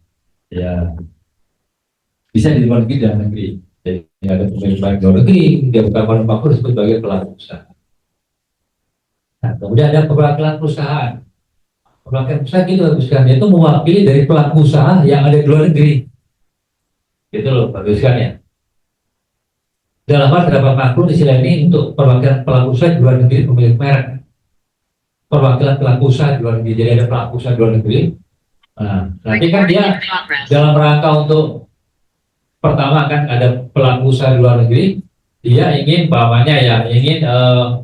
S5: Ya, bisa di luar negeri dan negeri. Jadi ada pemilik merek luar negeri, dia bukan manufaktur disebut sebagai pelaku usaha. Nah, kemudian ada perwakilan perusahaan. Perwakilan perusahaan gitu bagus kan, itu mewakili dari pelaku usaha yang ada di luar negeri. Gitu loh, bagus kan ya. Dalam hal terdapat makro istilah ini untuk perwakilan pelaku usaha di luar negeri pemilik merek. Perwakilan pelaku usaha di luar negeri, jadi ada pelaku usaha di luar negeri. Nah, nanti kan dia dalam rangka untuk pertama kan ada pelaku usaha di luar negeri, dia ingin umpamanya ya ingin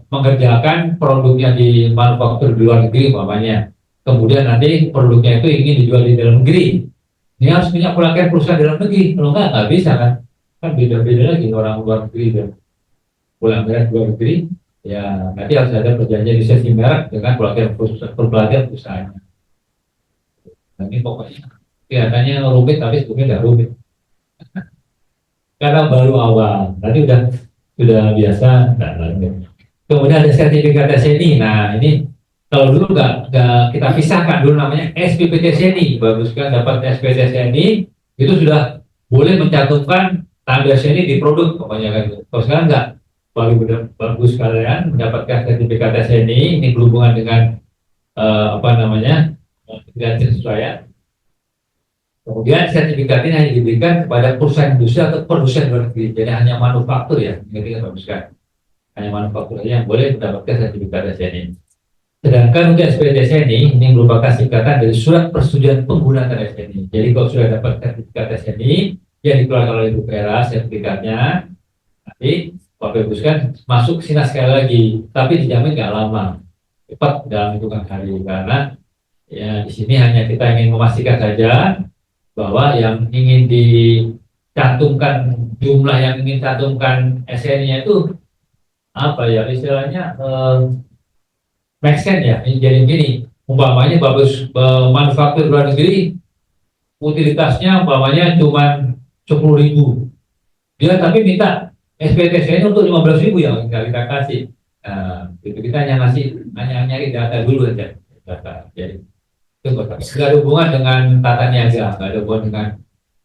S5: mengerjakan produknya di manufaktur di luar negeri umpamanya. Kemudian nanti produknya itu ingin dijual di dalam negeri. Ini harus punya perwakilan perusahaan di dalam negeri. Kalau nggak bisa kan? Kan beda-beda lagi orang luar negeri dan pulang merek luar negeri. Ya, nanti harus ada perjanjian lisensi merek dengan perwakilan perusahaannya. Nah, ini pokoknya kelihatannya rumit, tapi sebetulnya nggak rumit. Karena baru awal, tadi sudah biasa, nggak rumit. Kemudian ada sertifikat SNI. Nah, ini kalau dulu nggak kita pisahkan dulu namanya SPPT SNI. Bagus kan dapat SPPT SNI itu sudah boleh mencantumkan tanda SNI di produk, pokoknya kan. Kalau sekarang nggak. Baru bagus kalian mendapatkan sertifikat SNI ini berhubungan dengan dengan kesesuaian. Kemudian sertifikat ini hanya diberikan kepada perusahaan industri atau produsen luar negeri, jadi hanya manufaktur ya, ini bagus kan. Hanya manufaktur yang boleh mendapatkan sertifikat SNI. Sedangkan untuk SPT SNI ini merupakan singkatan dari surat persetujuan penggunaan SNI. Jadi kalau sudah dapat sertifikat SNI yang dikeluarkan oleh BPRA sertifikatnya, nanti Bapak Ibu kan masuk sini sekali lagi, tapi dijamin nggak lama, cepat dalam hitungan hari, karena ya di sini hanya kita ingin memastikan saja bahwa yang ingin dicantumkan jumlah yang ingin cantumkan SNI-nya itu apa ya istilahnya make sense ya. Jadi gini, umpamanya bagus manufaktur luar negeri utilitasnya umpamanya cuma 10.000, dia tapi minta SPT SNI untuk 15.000 yang kita kasih. Nah, itu kita hanya nyari data dulu aja. Data. Jadi itu nggak ada hubungan dengan tata niaga, nggak ada hubungan dengan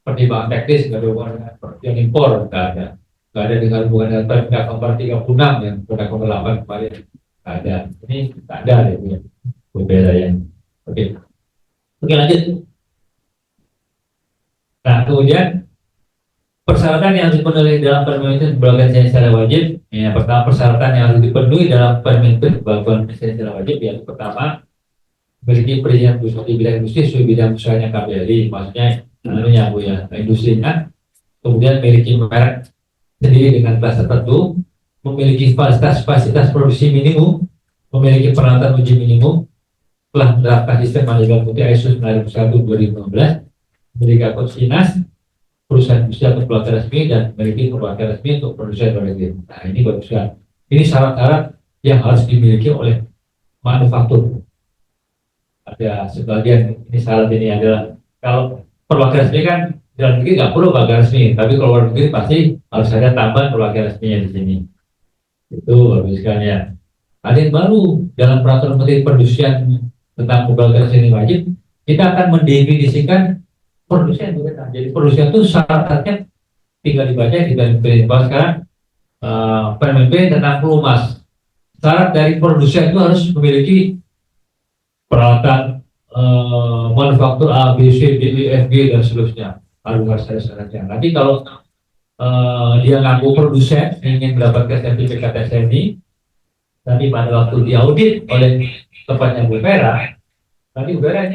S5: pertimbangan teknis, nggak ada hubungan dengan yang impor, nggak ada. Nggak ada dengan hubungan dengan Perda Nomor 36 yang Perda Nomor 8 kemarin. Nggak ada. Ini nggak ada deh punya berbeda ya. Oke. Oke lanjut. Nah kemudian persyaratan yang harus dipenuhi dalam permen itu sebagai secara wajib. Ya, pertama persyaratan yang harus dipenuhi dalam permen itu sebagai secara wajib yang pertama memiliki perizinan usaha di bidang industri sesuai bidang usahanya KBRI, maksudnya namanya Bu ya industrinya. Kemudian memiliki merek sendiri dengan kelas tertentu, memiliki fasilitas produksi minimum, memiliki peralatan uji minimum, telah menerapkan sistem manajemen mutu ISO 9001/2015, memiliki akun SINAS, perusahaan industri atau perwakilan resmi, dan memiliki perwakilan resmi untuk produsen luar negeri. Nah ini bagus kan. Ini syarat-syarat yang harus dimiliki oleh manufaktur. Ada sebagian ini syarat ini adalah kalau perwakilan resmi kan di dalam negeri nggak perlu perwakilan resmi, tapi kalau luar negeri pasti harus ada tambahan perwakilan resminya di sini. Itu bagus kan ya. Ada yang baru dalam peraturan Menteri Perindustrian tentang perwakilan resmi wajib, kita akan mendefinisikan produsen. Jadi produsen itu syaratnya tinggal dibaca di dalam bahwa sekarang Permen B tentang pelumas. Syarat dari produsen itu harus memiliki peralatan manufaktur A, B, C, D, E, F, G dan seterusnya. Harus ada syaratnya. Nanti kalau dia ngaku produsen ingin mendapatkan sertifikat SNI, tapi pada waktu diaudit oleh tempatnya BPRA, nanti BPRA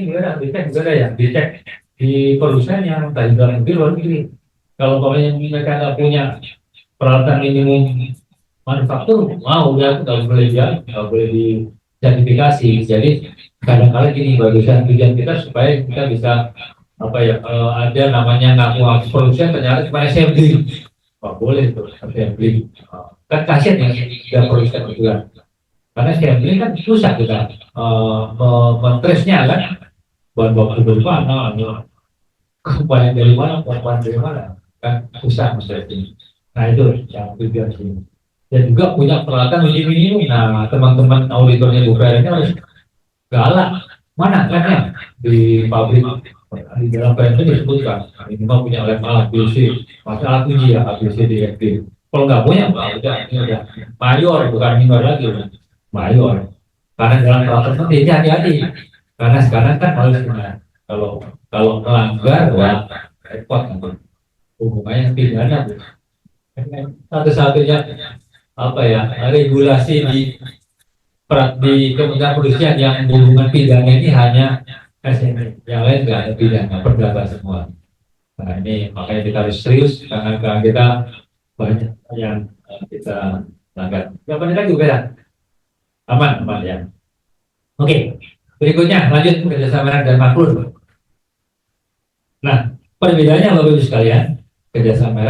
S5: dicek di produsen yang tadi dalam negeri luar negeri. Kalau mereka nggak punya peralatan minimum manufaktur, udah nggak boleh nggak boleh disertifikasi. Jadi kadang-kadang gini, bagusan tujuan kita supaya kita bisa apa ya, ada namanya ngaku produksi ternyata cuma assembly, nggak boleh tuh assembly. Kan kasihan yang tidak produksi juga, karena assembly kan susah kita men-trace-nya kan, bahan baku dari mana, komponen dari mana, komponen dari mana, kan susah maksudnya ini. Nah itu yang tujuan sini. Dan juga punya peralatan uji minimum. Nah teman-teman auditornya BUPR ini harus galak, mana kan ya di pabrik di dalam PMP disebutkan minimal punya lab alat ABC, masalah uji ya ABC direktif. Kalau nggak punya, udah ini udah mayor, bukan minor lagi, udah mayor. Karena dalam peralatan ini hati-hati, karena sekarang kan harus kalau melanggar, wah repot nanti hubungannya pidana. Satu-satunya apa ya, regulasi di Kementerian Perindustrian yang hubungan pidana ini hanya SNI, yang lain nggak ada pidana, perdata semua. Nah ini makanya kita harus serius, karena kita banyak yang kita langgar. Yang penting lagi juga aman ya. Oke, berikutnya lanjut kerjasama dan makro. Nah perbedaannya Bapak Ibu sekalian, kerjasama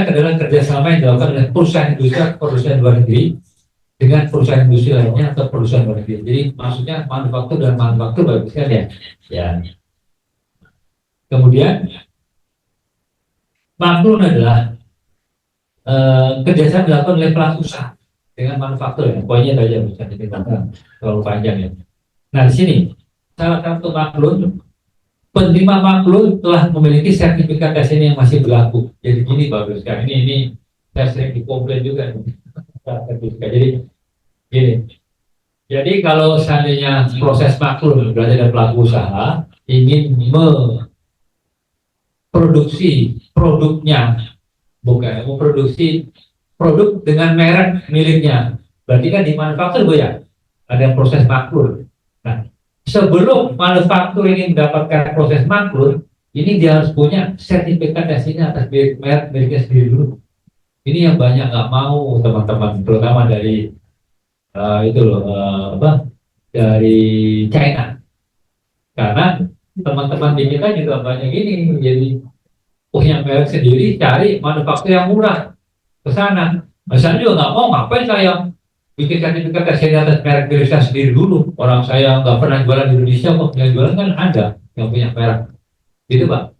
S5: adalah kerjasama yang dilakukan oleh perusahaan industri atau perusahaan luar negeri dengan perusahaan industri lainnya atau perusahaan luar negeri. Jadi maksudnya manufaktur dan manufaktur Bapak Ibu sekalian. Ya. Kemudian makro adalah kerjasama dilakukan oleh pelaku usaha dengan manufaktur. Ya. Poinnya saja bisa diceritakan terlalu panjang ya. Nah di sini salah satu makro, penerima maklum telah memiliki sertifikat SNI yang masih berlaku. Jadi gini bagus kan, ini saya sering dikomplain juga nih. Jadi kalau seandainya proses maklum berarti ada pelaku usaha ingin memproduksi produknya, bukan memproduksi produk dengan merek miliknya, berarti kan di manufaktur Bu ya, ada proses maklum. Nah sebelum manufaktur ini mendapatkan proses maklum, ini dia harus punya sertifikat SNI atas merek miliknya sendiri dulu. Ini yang banyak nggak mau teman-teman, terutama dari dari China. Karena teman-teman di kita juga banyak ini, jadi punya merek sendiri, cari manufaktur yang murah ke sana. Misalnya juga nggak mau, ngapain saya bikin sertifikat SNI atas merek milik saya sendiri dulu. Orang saya nggak pernah jualan di Indonesia kok, yang jualan kan ada yang punya merek. Gitu Pak.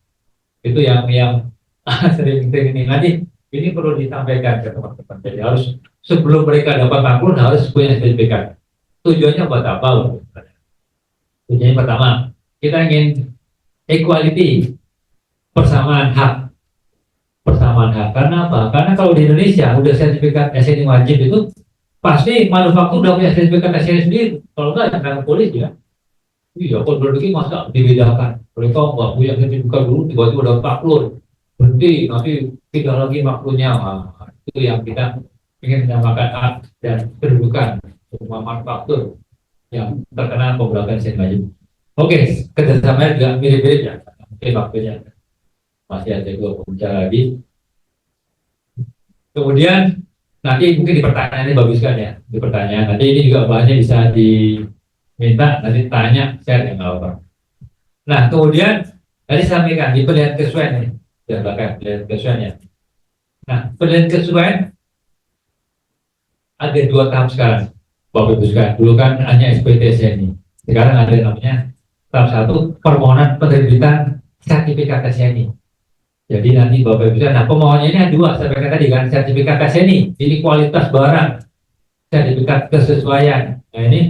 S5: Itu yang sering ini. Nanti ini perlu disampaikan ke teman-teman. Jadi harus sebelum mereka dapat maklum harus punya sertifikat. Tujuannya buat apa? Tujuannya pertama, kita ingin equality, persamaan hak. Karena apa? Karena kalau di Indonesia udah sertifikat SNI wajib itu pasti manufaktur udah punya sertifikat SNI sendiri. Kalau enggak jangan polisi ya. Iya, kalau produksi masa dibedakan. Mereka nggak punya sertifikat dulu, tiba-tiba udah maklum. Berhenti, nanti tidak lagi maklumnya. Nah, itu yang kita ingin menyamakan hak dan kedudukan semua manufaktur yang terkena pemberlakuan SNI wajib. Oke, kerjasamanya juga mirip-mirip ya. Oke, waktunya masih ada 2 pembicara lagi. Kemudian nanti mungkin di pertanyaan ini baguskan ya, di pertanyaan nanti ini juga bahannya bisa diminta nanti tanya share yang apa. Nah kemudian tadi sampaikan di penilaian kesesuaian nih, di belakang penilaian kesesuaiannya. Nah penilaian kesesuaian ada 2 tahap sekarang, Bapak Ibu sekalian. Dulu kan hanya SPT SNI, sekarang ada namanya tahap 1 permohonan penerbitan sertifikat SNI. Jadi nanti Bapak Ibu sekalian, nah pemohonnya ini ada 2, saya katakan tadi kan, sertifikat SNI, ini kualitas barang, sertifikat kesesuaian. Nah ini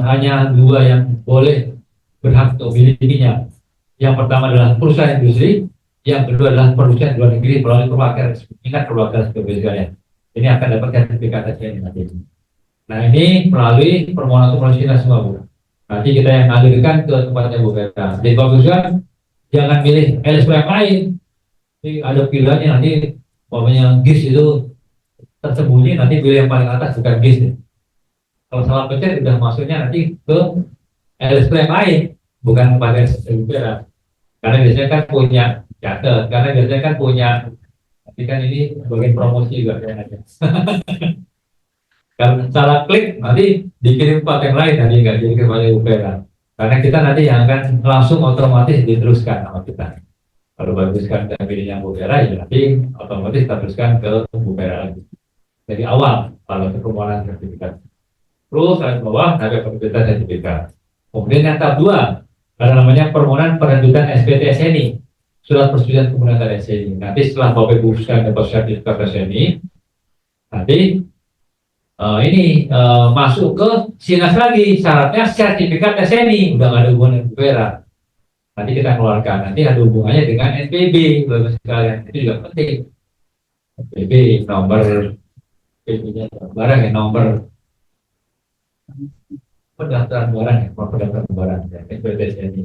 S5: hanya 2 yang boleh berhak untuk memilikinya. Yang pertama adalah perusahaan industri, yang kedua adalah perusahaan luar negeri melalui perwakilan. Ingat perwakilan Bapak sekalian, ini akan dapat sertifikat SNI nanti. Nah ini melalui permohonan untuk kita semua Bu. Nanti kita yang alirkan ke tempatnya Bu Beta. Jadi Bapak sekalian jangan milih LSP yang lain. Ini ada pilihannya nanti, pokoknya GIS itu tersembunyi, nanti pilih yang paling atas bukan GIS. Kalau salah pencet udah masuknya nanti ke LSP yang lain, bukan kepada LSP. Karena biasanya kan punya catat, karena biasanya kan punya Tapi kan ini bagian promosi juga kayaknya. Kalau cara klik nanti dikirim ke yang lain, nanti nggak jadi kepada UPera. Karena kita nanti yang akan langsung otomatis diteruskan sama kita. Kalau baguskan dan pilih yang UPera, ya nanti otomatis kita teruskan ke UPera lagi. Dari awal, kalau itu permohonan sertifikat. Terus ke bawah ada penerbitan sertifikat. Kemudian yang tahap 2 ada namanya permohonan penerbitan SPT SNI, surat persetujuan penggunaan SNI. Nanti setelah Bapak Ibu sudah dapat sertifikat SNI, nanti masuk ke SINAS lagi, syaratnya sertifikat SNI, udah nggak ada hubungan dengan UPera. Nanti kita keluarkan, nanti ada hubungannya dengan NPB, Bapak sekalian, itu juga penting. NPB nomor barang ya, nomor pendaftaran barang ya, pendaftaran barang ya, NPB SNI,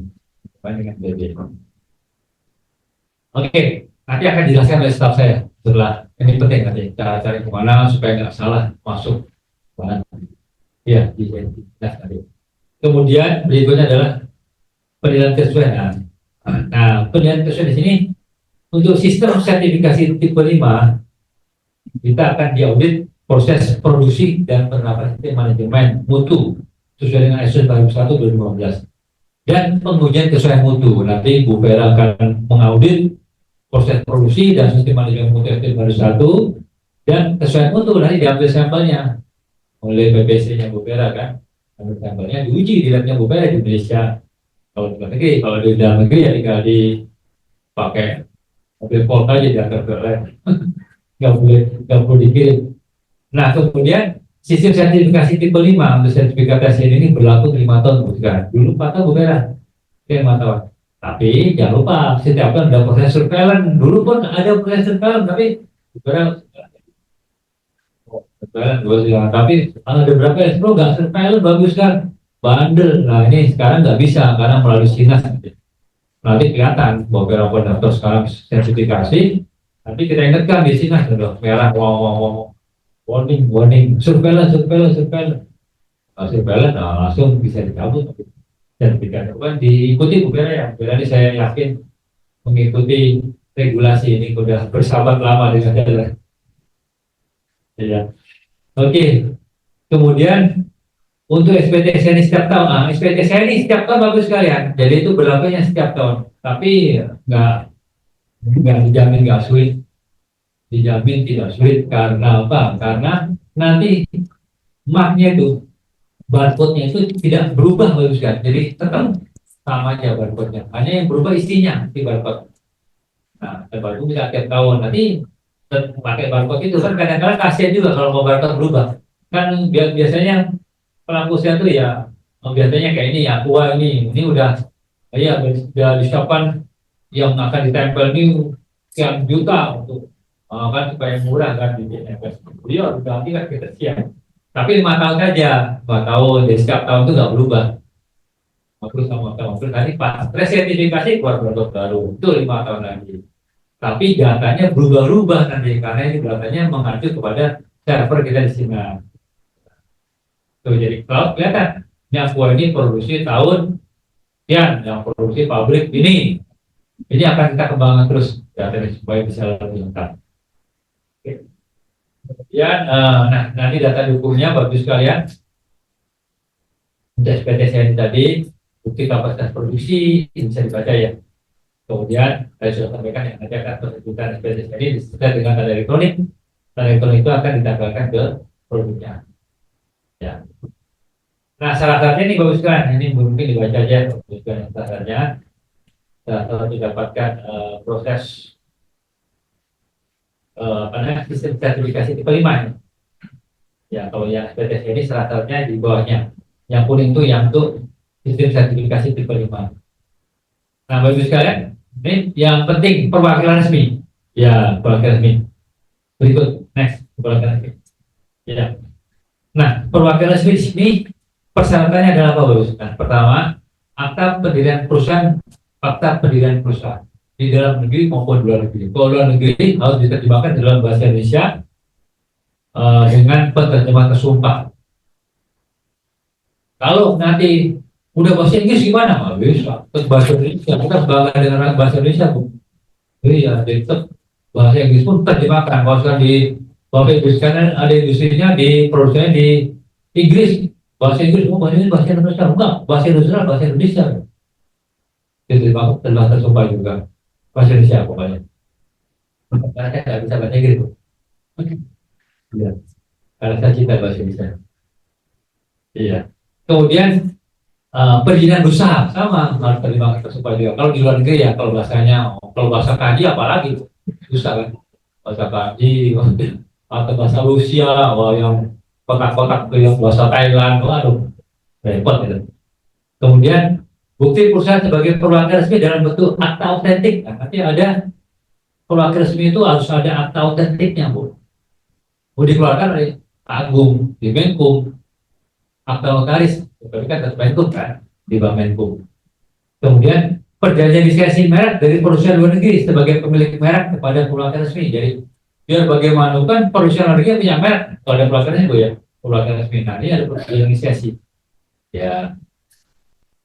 S5: dengan NPB. Oke, nanti akan dijelaskan oleh staf saya setelah ini penting nanti cara-cara kemana supaya nggak salah masuk bahan. Ya, dijelaskan tadi. Kemudian berikutnya adalah penilaian kesesuaian. Nah, penilaian kesesuaian di sini untuk sistem sertifikasi tipe 5 kita akan diaudit proses produksi dan penerapan sistem manajemen mutu sesuai dengan ISO 1/2015 dan pengujian kesesuaian mutu. Nanti Bu Vera akan mengaudit proses produksi dan sistem manajemen mutu FT baru 1 dan kesesuaian mutu nanti diambil sampelnya oleh PPC-nya Bu Vera kan, ambil sampelnya diuji di labnya Bu Vera di Indonesia. Kalau di luar negeri, kalau di dalam negeri ya tinggal dipakai mobil Volt aja diantar ke lab, nggak boleh dikirim. Nah kemudian sistem sertifikasi tipe 5 untuk sertifikat SNI ini berlaku 5 tahun bukan? Dulu 4 tahun Bu Vera, 5 tahun. Tapi jangan lupa setiap tahun ada proses surveillance. Dulu pun ada proses surveillance, tapi ada berapa ya? Nggak surveillance bagus kan? Bandel. Nah ini sekarang nggak bisa karena melalui SINAS. Nanti kelihatan bahwa beberapa daftar sekarang sertifikasi. Nanti kita ingatkan di SINAS dong, merah, warning, surveillance. Nah, langsung bisa dicabut. Sertifikat kan diikuti Bu Vera ya. Vera ini saya yakin mengikuti regulasi ini sudah bersahabat lama dengan saya. Ya. Oke. Kemudian untuk SPT SNI setiap tahun, SPT SNI setiap tahun bagus sekalian. Jadi itu berlakunya setiap tahun. Tapi nggak dijamin nggak sulit. Dijamin tidak sulit karena apa? Karena nanti marknya itu barcode-nya itu tidak berubah bagus kan, jadi tetap sama aja barcode-nya, hanya yang berubah isinya di barcode. Nah, baru bisa tiap tahun nanti pakai barcode itu kan kadang-kadang kasihan juga kalau mau barcode berubah. Kan biasanya pelaku usaha itu ya biasanya kayak ini ya, tua ini udah disiapkan yang akan ditempel ini sekian juta untuk kan supaya murah kan di NFS. Dia berarti kan kita siap. Tapi 5 tahun saja, 5 tahun, jadi setiap tahun itu nggak berubah. Terus nanti pas resertifikasi keluar barcode baru, itu 5 tahun lagi. Tapi datanya berubah-ubah nanti, karena ini datanya mengacu kepada server kita di sini. Tuh, jadi kalau kelihatan, yang ini produksi tahun, yang produksi pabrik ini akan kita kembangkan terus, datanya supaya bisa lebih lengkap. Kemudian, nanti data dukungnya bagus sekalian. Untuk SPT SNI tadi, bukti kapasitas produksi, ini bisa dibaca ya. Kemudian, saya sudah sampaikan yang nanti akan tersebutkan SPT SNI disertai dengan tanda elektronik. Tanda elektronik itu akan ditambahkan ke produknya. Ya. Nah, syarat-syaratnya ini bagus sekalian. Ini mungkin dibaca aja, bagus sekalian syaratnya. Setelah didapatkan proses sistem sertifikasi tipe 5 ya. Kalau yang SPT ini syarat-syaratnya di bawahnya, yang kuning itu yang untuk sistem sertifikasi tipe 5. Nah bagus sekalian, ini yang penting perwakilan resmi ya, perwakilan resmi. Berikut next, perwakilan resmi ya. Nah perwakilan resmi di sini persyaratannya adalah apa bagus? Nah pertama, akta pendirian perusahaan, di dalam negeri maupun luar negeri. Kalau luar negeri harus diterjemahkan dalam bahasa Indonesia dengan penerjemahan tersumpah. Kalau nanti udah bahasa Inggris gimana? Nggak bisa. Terus bahasa Indonesia, kita bangga dengan bahasa Indonesia, Bu. Jadi ya, tetap bahasa Inggris pun terjemahkan. Kalau sekarang di bahasa Inggris kan ada industrinya di produksinya di Inggris, bahasa Inggris, oh bahasa Inggris, bahasa Indonesia, enggak, bahasa Indonesia, bahasa Indonesia. Itu telah tersumpah juga bahasa Indonesia pokoknya. Karena saya nggak bisa bahasa Inggris. Iya. Karena saya cinta bahasa Indonesia. Iya. Kemudian perizinan usaha sama harus terima tersumpah juga. Kalau di luar negeri ya, kalau bahasa kanji apalagi susah kan, bahasa kanji atau bahasa Rusia, wah yang kotak-kotak itu yang bahasa Thailand, waduh repot gitu. Kemudian bukti perusahaan sebagai perwakilan resmi dalam bentuk akta autentik. Nah, nanti ada perwakilan resmi itu harus ada akta autentiknya, Bu. Mau dikeluarkan oleh Pak Agung di Menkum, akta notaris, tapi kan tetap Menkum kan di Bank Menkum. Kemudian perjanjian lisensi merek dari perusahaan luar negeri sebagai pemilik merek kepada perwakilan resmi. Jadi biar bagaimanapun kan perusahaan luar negeri punya merek, kalau ada perwakilannya Bu ya, perwakilan resmi. Nah, ini ada perjanjian lisensi. Ya.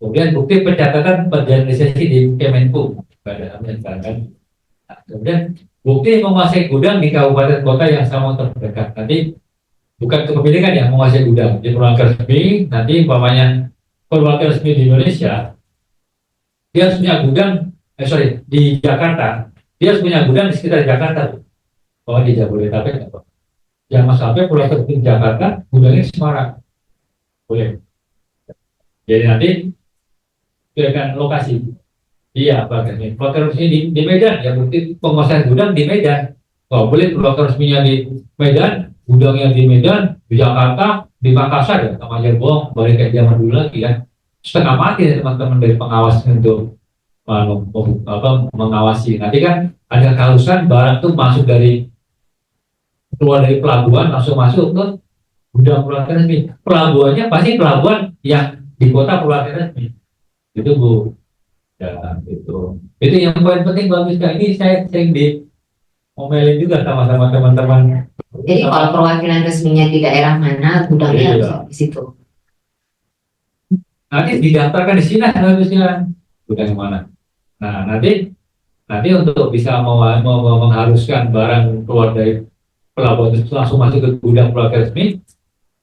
S5: Kemudian bukti pencatatan perjanjian lisensi di Kemenkum pada kan. Nah, kemudian bukti menguasai gudang di kabupaten kota yang sama terdekat. Nanti bukan kepemilikan yang menguasai gudang. Di perwakilan resmi, nanti umpamanya perwakilan resmi di Indonesia, dia harus punya gudang, di Jakarta, dia harus punya gudang di sekitar Jakarta. Oh, di Jabodetabek apa? Jangan sampai perwakilan resmi di Jakarta, gudangnya di Semarang. Boleh. Jadi nanti pilihkan lokasi. Iya, bagian perwakilan resmi di Medan, ya bukti penguasaan gudang di Medan. Oh, boleh perwakilan resminya di Medan, gudangnya di Medan, di Jakarta, di Makassar ya, sama aja bohong, balik kayak zaman dulu lagi ya. Setengah mati ya teman-teman dari pengawas untuk mengawasi. Nanti kan ada keharusan barang tuh masuk keluar dari pelabuhan langsung masuk ke gudang perwakilan resmi. Pelabuhannya pasti pelabuhan yang di kota perwakilan resmi. Itu Bu. Ya, itu yang paling penting bagus. Ini saya sering diomelin juga sama teman-teman.
S2: Jadi kalau perwakilan resminya di daerah mana, gudangnya harus di situ.
S5: Nanti didaftarkan di sini harusnya gudang yang mana. Nah, nanti untuk bisa mengharuskan barang keluar dari pelabuhan itu langsung masuk ke gudang perwakilan resmi,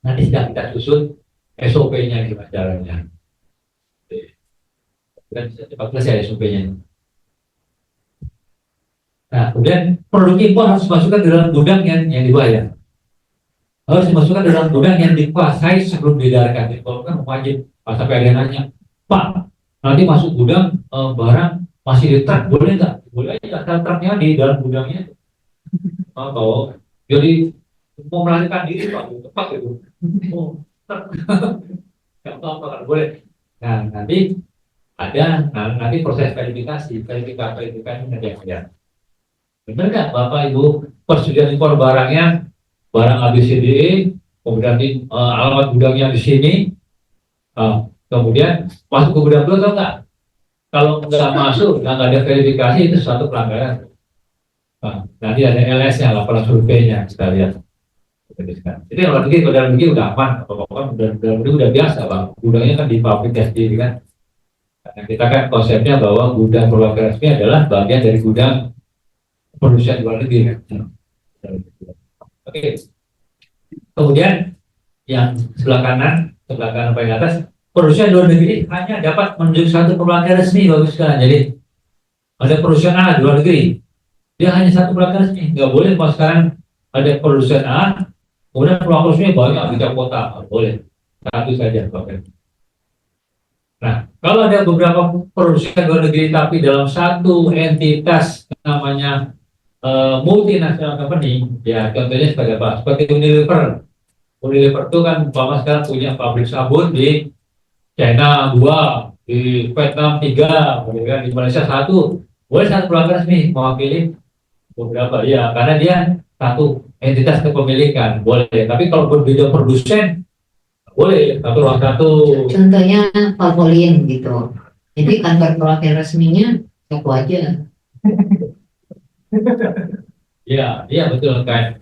S5: nanti sudah kita susun SOP-nya gimana caranya. Kan bisa cepat selesai SOP-nya. Nah, kemudian produk impor harus dimasukkan ke dalam gudang yang dibayar. Harus dimasukkan ke dalam gudang yang dikuasai sebelum diedarkan. Kalau kan wajib, sampai ada yang nanya, Pak, nanti masuk gudang barang masih di truk, boleh nggak? Boleh aja, truknya di dalam gudangnya. Atau jadi mau melarikan diri Pak, tepat itu. Oh, truk. Nggak apa-apa, boleh. Nah, nanti proses verifikasi nanti ya. Benar nggak Bapak Ibu persetujuan impor barangnya barang ABCD, kemudian alamat gudangnya di sini, kemudian masuk ke gudang dulu atau enggak? Kalau nggak masuk, nggak ada verifikasi itu suatu pelanggaran. Nanti ada LS-nya, laporan surveinya kita lihat. Jadi kalau dalam negeri udah aman, dalam negeri udah biasa Bang. Gudangnya kan di pabrik sendiri kan. Nah, kita kan konsepnya bahwa gudang perwakilan resmi adalah bagian dari gudang produksi luar negeri kan. Oke. Kemudian yang sebelah kanan paling atas, perusahaan luar negeri hanya dapat menunjuk satu perwakilan resmi, bagus sekali. Jadi ada perusahaan A di luar negeri, dia hanya satu perwakilan resmi. Nggak boleh kalau sekarang ada perusahaan A, kemudian perwakilan resmi banyak di tiap kota, nggak boleh. Satu saja perwakilan. Nah, kalau ada beberapa perusahaan luar negeri tapi dalam satu entitas namanya multinational company, ya contohnya sebagai apa? Seperti Unilever. Unilever itu kan umpama sekarang punya pabrik sabun di China 2, di Vietnam 3, kemudian di Malaysia 1. Boleh satu perwakilan resmi mewakili beberapa, ya karena dia satu entitas kepemilikan, boleh. Tapi kalau berbeda produsen, boleh satu.
S2: Contohnya Valvoline gitu. Jadi kantor perwakilan resminya satu aja.
S5: Iya betul kan.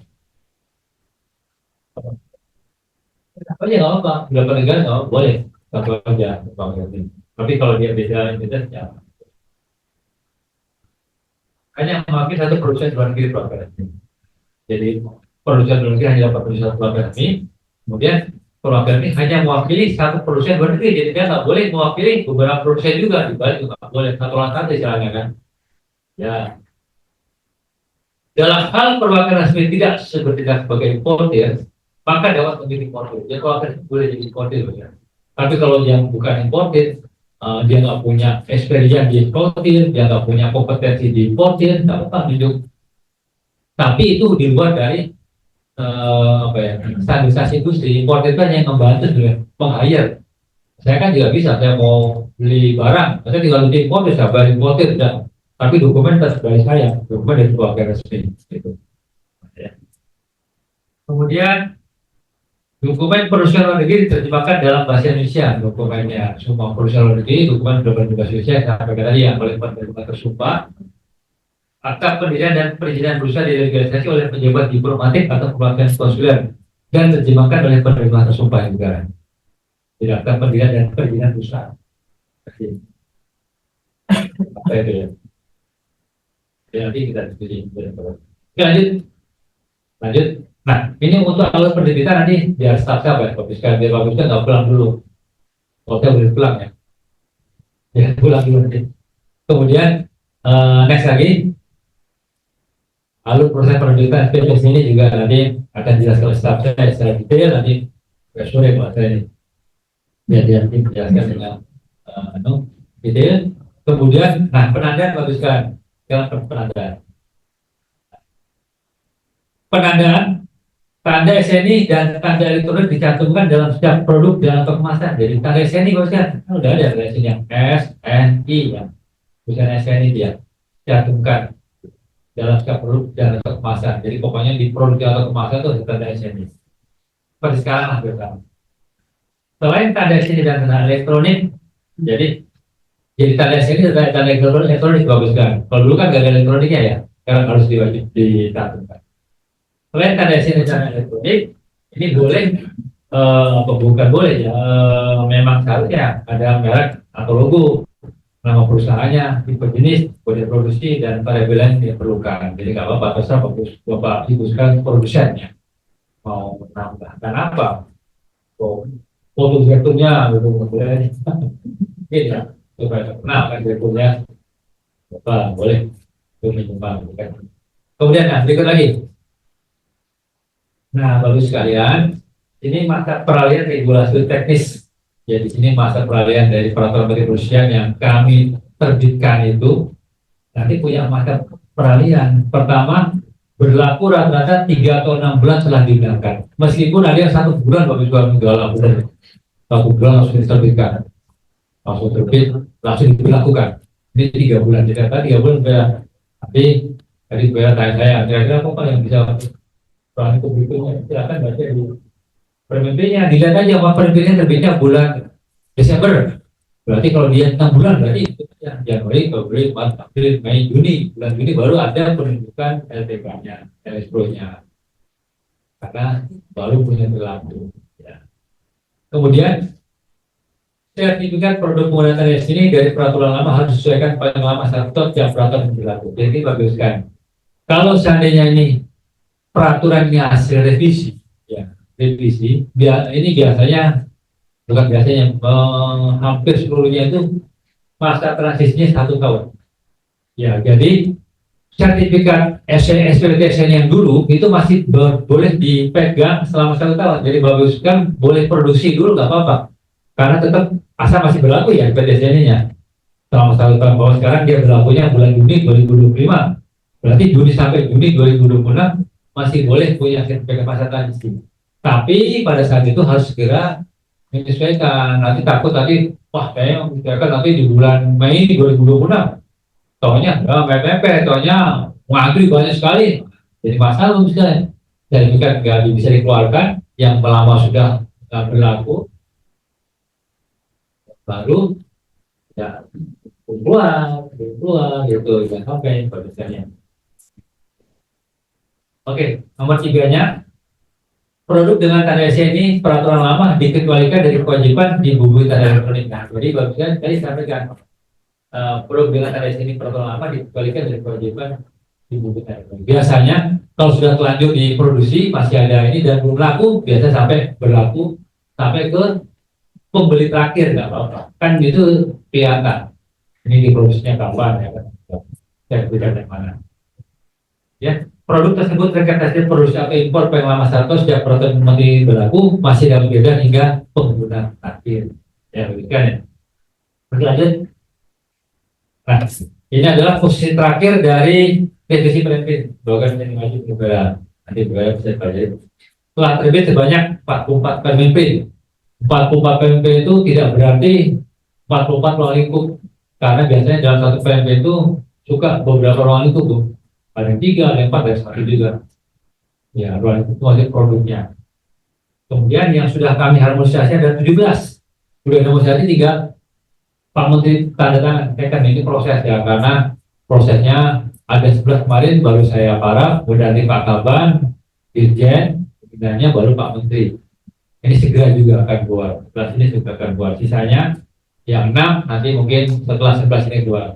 S5: Apa ya nggak apa, beberapa negara nggak apa, boleh satu aja. Tapi kalau dia beda entitas ya. hanya mewakili satu produsen luar negeri program resmi. Jadi produsen luar negeri hanya dapat produsen program resmi. Kemudian program ini hanya mewakili satu produsen luar negeri. Jadi dia nggak boleh mewakili beberapa produsen juga, dibalik juga nggak boleh, satu lawan satu istilahnya kan. Ya. Dalam hal perwakilan resmi tidak sebagai importer, maka dapat menjadi importer. Jadi kalau boleh jadi importer ya. Tapi kalau yang bukan importer, dia nggak punya experience di importer, dia nggak punya kompetensi di importer, nggak apa-apa hidup. Tapi itu di luar dari standarisasi industri. Importer itu hanya yang membantu dengan meng-hire. Saya kan juga bisa, saya mau beli barang, saya tinggal di importer, saya bayar importer, dan tapi dokumen tetap dari saya, dokumen dari keluarga resmi. Gitu. Ya. Kemudian dokumen perusahaan luar negeri diterjemahkan dalam bahasa Indonesia. Dokumennya semua perusahaan luar negeri, dokumen dalam bahasa Indonesia sampai tadi yang oleh penerima tersumpah. Akta pendirian dan perizinan perusahaan dilegalisasi oleh pejabat diplomatik atau perwakilan konsuler dan terjemahkan oleh penerima tersumpah negara. Jadi akta pendirian dan perizinan perusahaan. Apa itu ya? Ya, nanti kita diskusi. Lanjut. Nah, ini untuk alat penerbitan nanti biar staff saya publiskan, biar bagusnya nggak pulang dulu. Kalau saya boleh pulang ya. Ya, pulang dulu nanti. Kemudian, next lagi. Lalu proses penerbitan SPPS ini juga nanti akan jelaskan oleh staff saya secara detail nanti sore Pak saya ini. Biar dia nanti menjelaskan dengan detail. Kemudian, nah penandaan baguskan. Jangan penandaan. Penandaan tanda SNI dan tanda elektronik dicantumkan dalam setiap produk dalam kemasan. Jadi tanda SNI baguskan. Udah ada SNI SNI ya. Bukan SNI dia cantumkan dalam setiap produk dalam kemasan. Jadi pokoknya di produk dalam kemasan itu ada tanda SNI. Seperti sekarang lah bersama. Selain tanda SNI dan tanda elektronik, jadi tanda SNI dan tanda elektronik baguskan. Kalau dulu kan gak ada elektroniknya ya, sekarang harus dicantumkan. Selain tanda SNI dan tanda elektronik, ini boleh bukan boleh ya, memang seharusnya ada merek atau logo, nama perusahaannya, tipe jenis, kode produksi, dan variabel yang diperlukan. Jadi nggak apa-apa, terserah Bapak Ibu sekalian produsennya mau menambahkan apa, foto direkturnya, boleh, gitu ya, supaya kenalkan direkturnya, Bapak boleh, itu menyumbang. Kemudian, nah berikut lagi. Nah, bagus sekalian, ini masa peralihan regulasi teknis. Ya, di sini masa peralihan dari peraturan Menteri Perusahaan yang kami terbitkan itu nanti punya masa peralihan. Pertama, berlaku rata-rata 3 atau 6 bulan setelah diundangkan. Meskipun ada yang 1 bulan bagus banget segala benar. 1 bulan langsung diterbitkan. Langsung terbit, langsung diberlakukan. Ini 3 bulan. Jadi 3 bulan bayar. Tapi tadi bayar tanya saya, kira-kira apa yang bisa peralihan ke berikutnya? Silakan baca di permennya, dilihat aja apa permennya terbitnya bulan Desember. Berarti kalau dia 6 bulan berarti itu ya Januari, Februari, Maret, April, Mei, Juni. Bulan Juni baru ada penunjukan LTK-nya, LSPRO-nya. Karena baru punya berlaku. Ya. Kemudian sertifikat produk penggunaan TNS ini dari peraturan lama harus disesuaikan paling lama 1 tahun yang peraturan berlaku. Jadi baguskan. Kalau seandainya ini peraturannya hasil revisi, ya revisi, ini biasanya bukan biasanya hampir seluruhnya itu masa transisinya 1 tahun. Ya, jadi sertifikat SPPTSN yang dulu itu masih boleh dipegang selama 1 tahun. Jadi baguskan boleh produksi dulu nggak apa-apa, karena tetap asal masih berlaku ya SPPTSN-nya selama 1 tahun. Bahwa sekarang dia berlakunya bulan Juni 2025, berarti Juni sampai Juni 2026 masih boleh punya sertifikat masa transisi. Tapi pada saat itu harus segera menyesuaikan. Nanti takut tadi, wah kayaknya menyesuaikan nanti di bulan Mei 2026. Taunya mepet, taunya ngantri banyak sekali. Jadi masalah bisa sertifikat nggak bisa dikeluarkan, yang lama sudah berlaku, baru ya keluar gitu, jangan sampai misalnya. Oke, nomor 3-nya, produk dengan tanda SNI peraturan lama dikecualikan dari kewajiban dihubungi tanda elektronik. Nah, jadi bagusnya tadi sampaikan produk dengan tanda sini pertolongan apa dikembalikan dari kewajiban dibuktikan. Biasanya kalau sudah terlanjur diproduksi masih ada ini dan belum laku, biasa sampai berlaku sampai ke pembeli terakhir nggak apa-apa. Kan itu kelihatan ini diproduksinya kapan ya kan? Saya berikan yang mana? Ya, produk tersebut terkait hasil produksi atau impor pengalaman satu sejak peraturan menteri berlaku masih dalam beda hingga pengguna akhir. Ya, berikan ya. Berlanjut. Nah, ini adalah posisi terakhir dari revisi preventif. Bahkan yang maju juga nanti juga bisa pelajari. Telah terbit sebanyak 44 PMP. 44 PMP itu tidak berarti 44 ruang lingkup, karena biasanya dalam satu PMP itu suka beberapa ruang lingkup tuh. Ada yang 3, ada yang 4, ada yang 1 juga. Ya, ruang lingkup itu masih produknya. Kemudian yang sudah kami harmonisasi ada 17. Sudah harmonisasi 3. Pak Menteri tanda tangan, kan ini proses ya, karena prosesnya ada 11 kemarin baru saya para, kemudian Pak Kaban, Dirjen, kemudiannya baru Pak Menteri. Ini segera juga akan buat, 11 ini juga akan buat, sisanya yang 6 nanti mungkin setelah 11 ini keluar.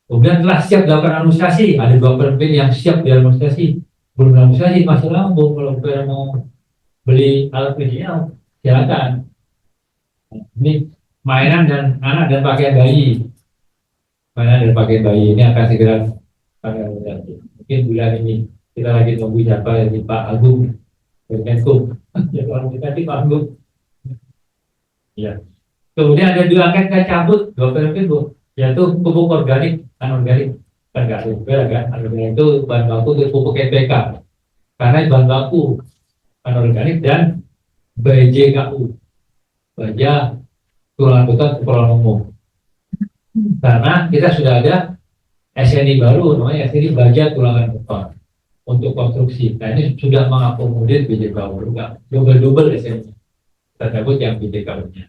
S5: Kemudian telah siap dilakukan harmonisasi, ada 2 pemimpin yang siap diharmonisasi, belum harmonisasi masih lambung, kalau mau beli alat medial silakan. Ini mainan dan anak dan pakaian bayi, mainan dan pakaian bayi ini akan segera mungkin bulan ini kita lagi tunggu siapa dari Pak Agung Menko ya, kalau kita di Pak Agung ya. Kemudian ada 2 angka kita cabut 2 periode Bu, yaitu pupuk organik anorganik kan nggak ada kan, anorganik itu bahan baku untuk pupuk NPK karena bahan baku anorganik dan BJKU baja tulangan beton keperluan umum. Karena kita sudah ada SNI baru, namanya SNI baja tulangan beton untuk konstruksi. Nah ini sudah mengakomodir BJKU juga, double SNI. Kita sebut yang BJKU-nya.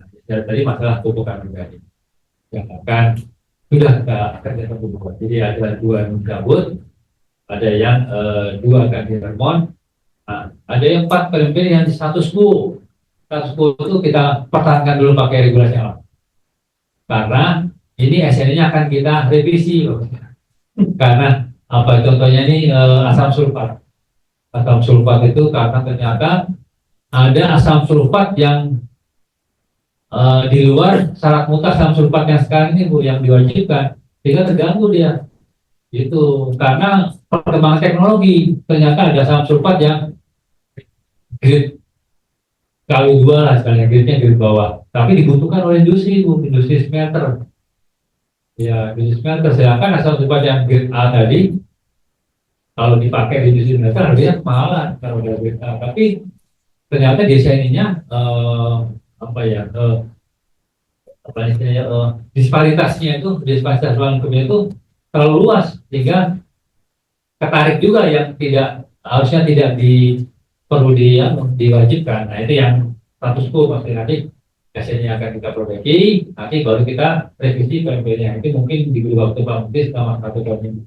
S5: Nah, tadi masalah pupuk anorganik yang akan sudah kita kerjakan pupuk. Jadi ada 2 yang dicabut, ada yang 2 akan diremon, nah, ada yang 4 PMP yang di status quo. Status quo itu kita pertahankan dulu pakai regulasi alam. Karena ini SN-nya akan kita revisi loh. Karena apa contohnya ini asam sulfat. Asam sulfat itu karena ternyata ada asam sulfat yang di luar syarat mutlak asam sulfat yang sekarang ini Bu yang diwajibkan, sehingga terganggu dia. Itu karena perkembangan teknologi ternyata ada asam sulfat yang grade kali 2 lah sekalian, grade-nya grade bawah, tapi dibutuhkan oleh industri Bu, industri smelter ya, industri smelter. Sedangkan asam sulfat yang grade A tadi kalau dipakai di industri smelter harganya kemahalan kalau udah grade A, tapi ternyata desainnya disparitasnya disparitas ruang lingkupnya itu terlalu luas sehingga ketarik juga yang tidak harusnya tidak perlu diwajibkan. Nah itu yang status quo pasti nanti hasilnya akan kita perbaiki, nanti baru kita revisi PMP-nya. Itu mungkin diberi waktu Pak Menteri selama 1 tahun ini.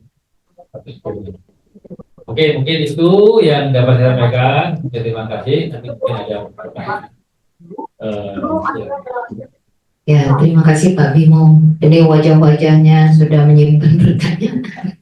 S5: Oke, mungkin itu yang dapat saya sampaikan. Terima kasih. Nanti mungkin ada pertanyaan.
S2: Ya, terima kasih Pak Bimo. Ini wajah-wajahnya sudah menyimpan pertanyaan.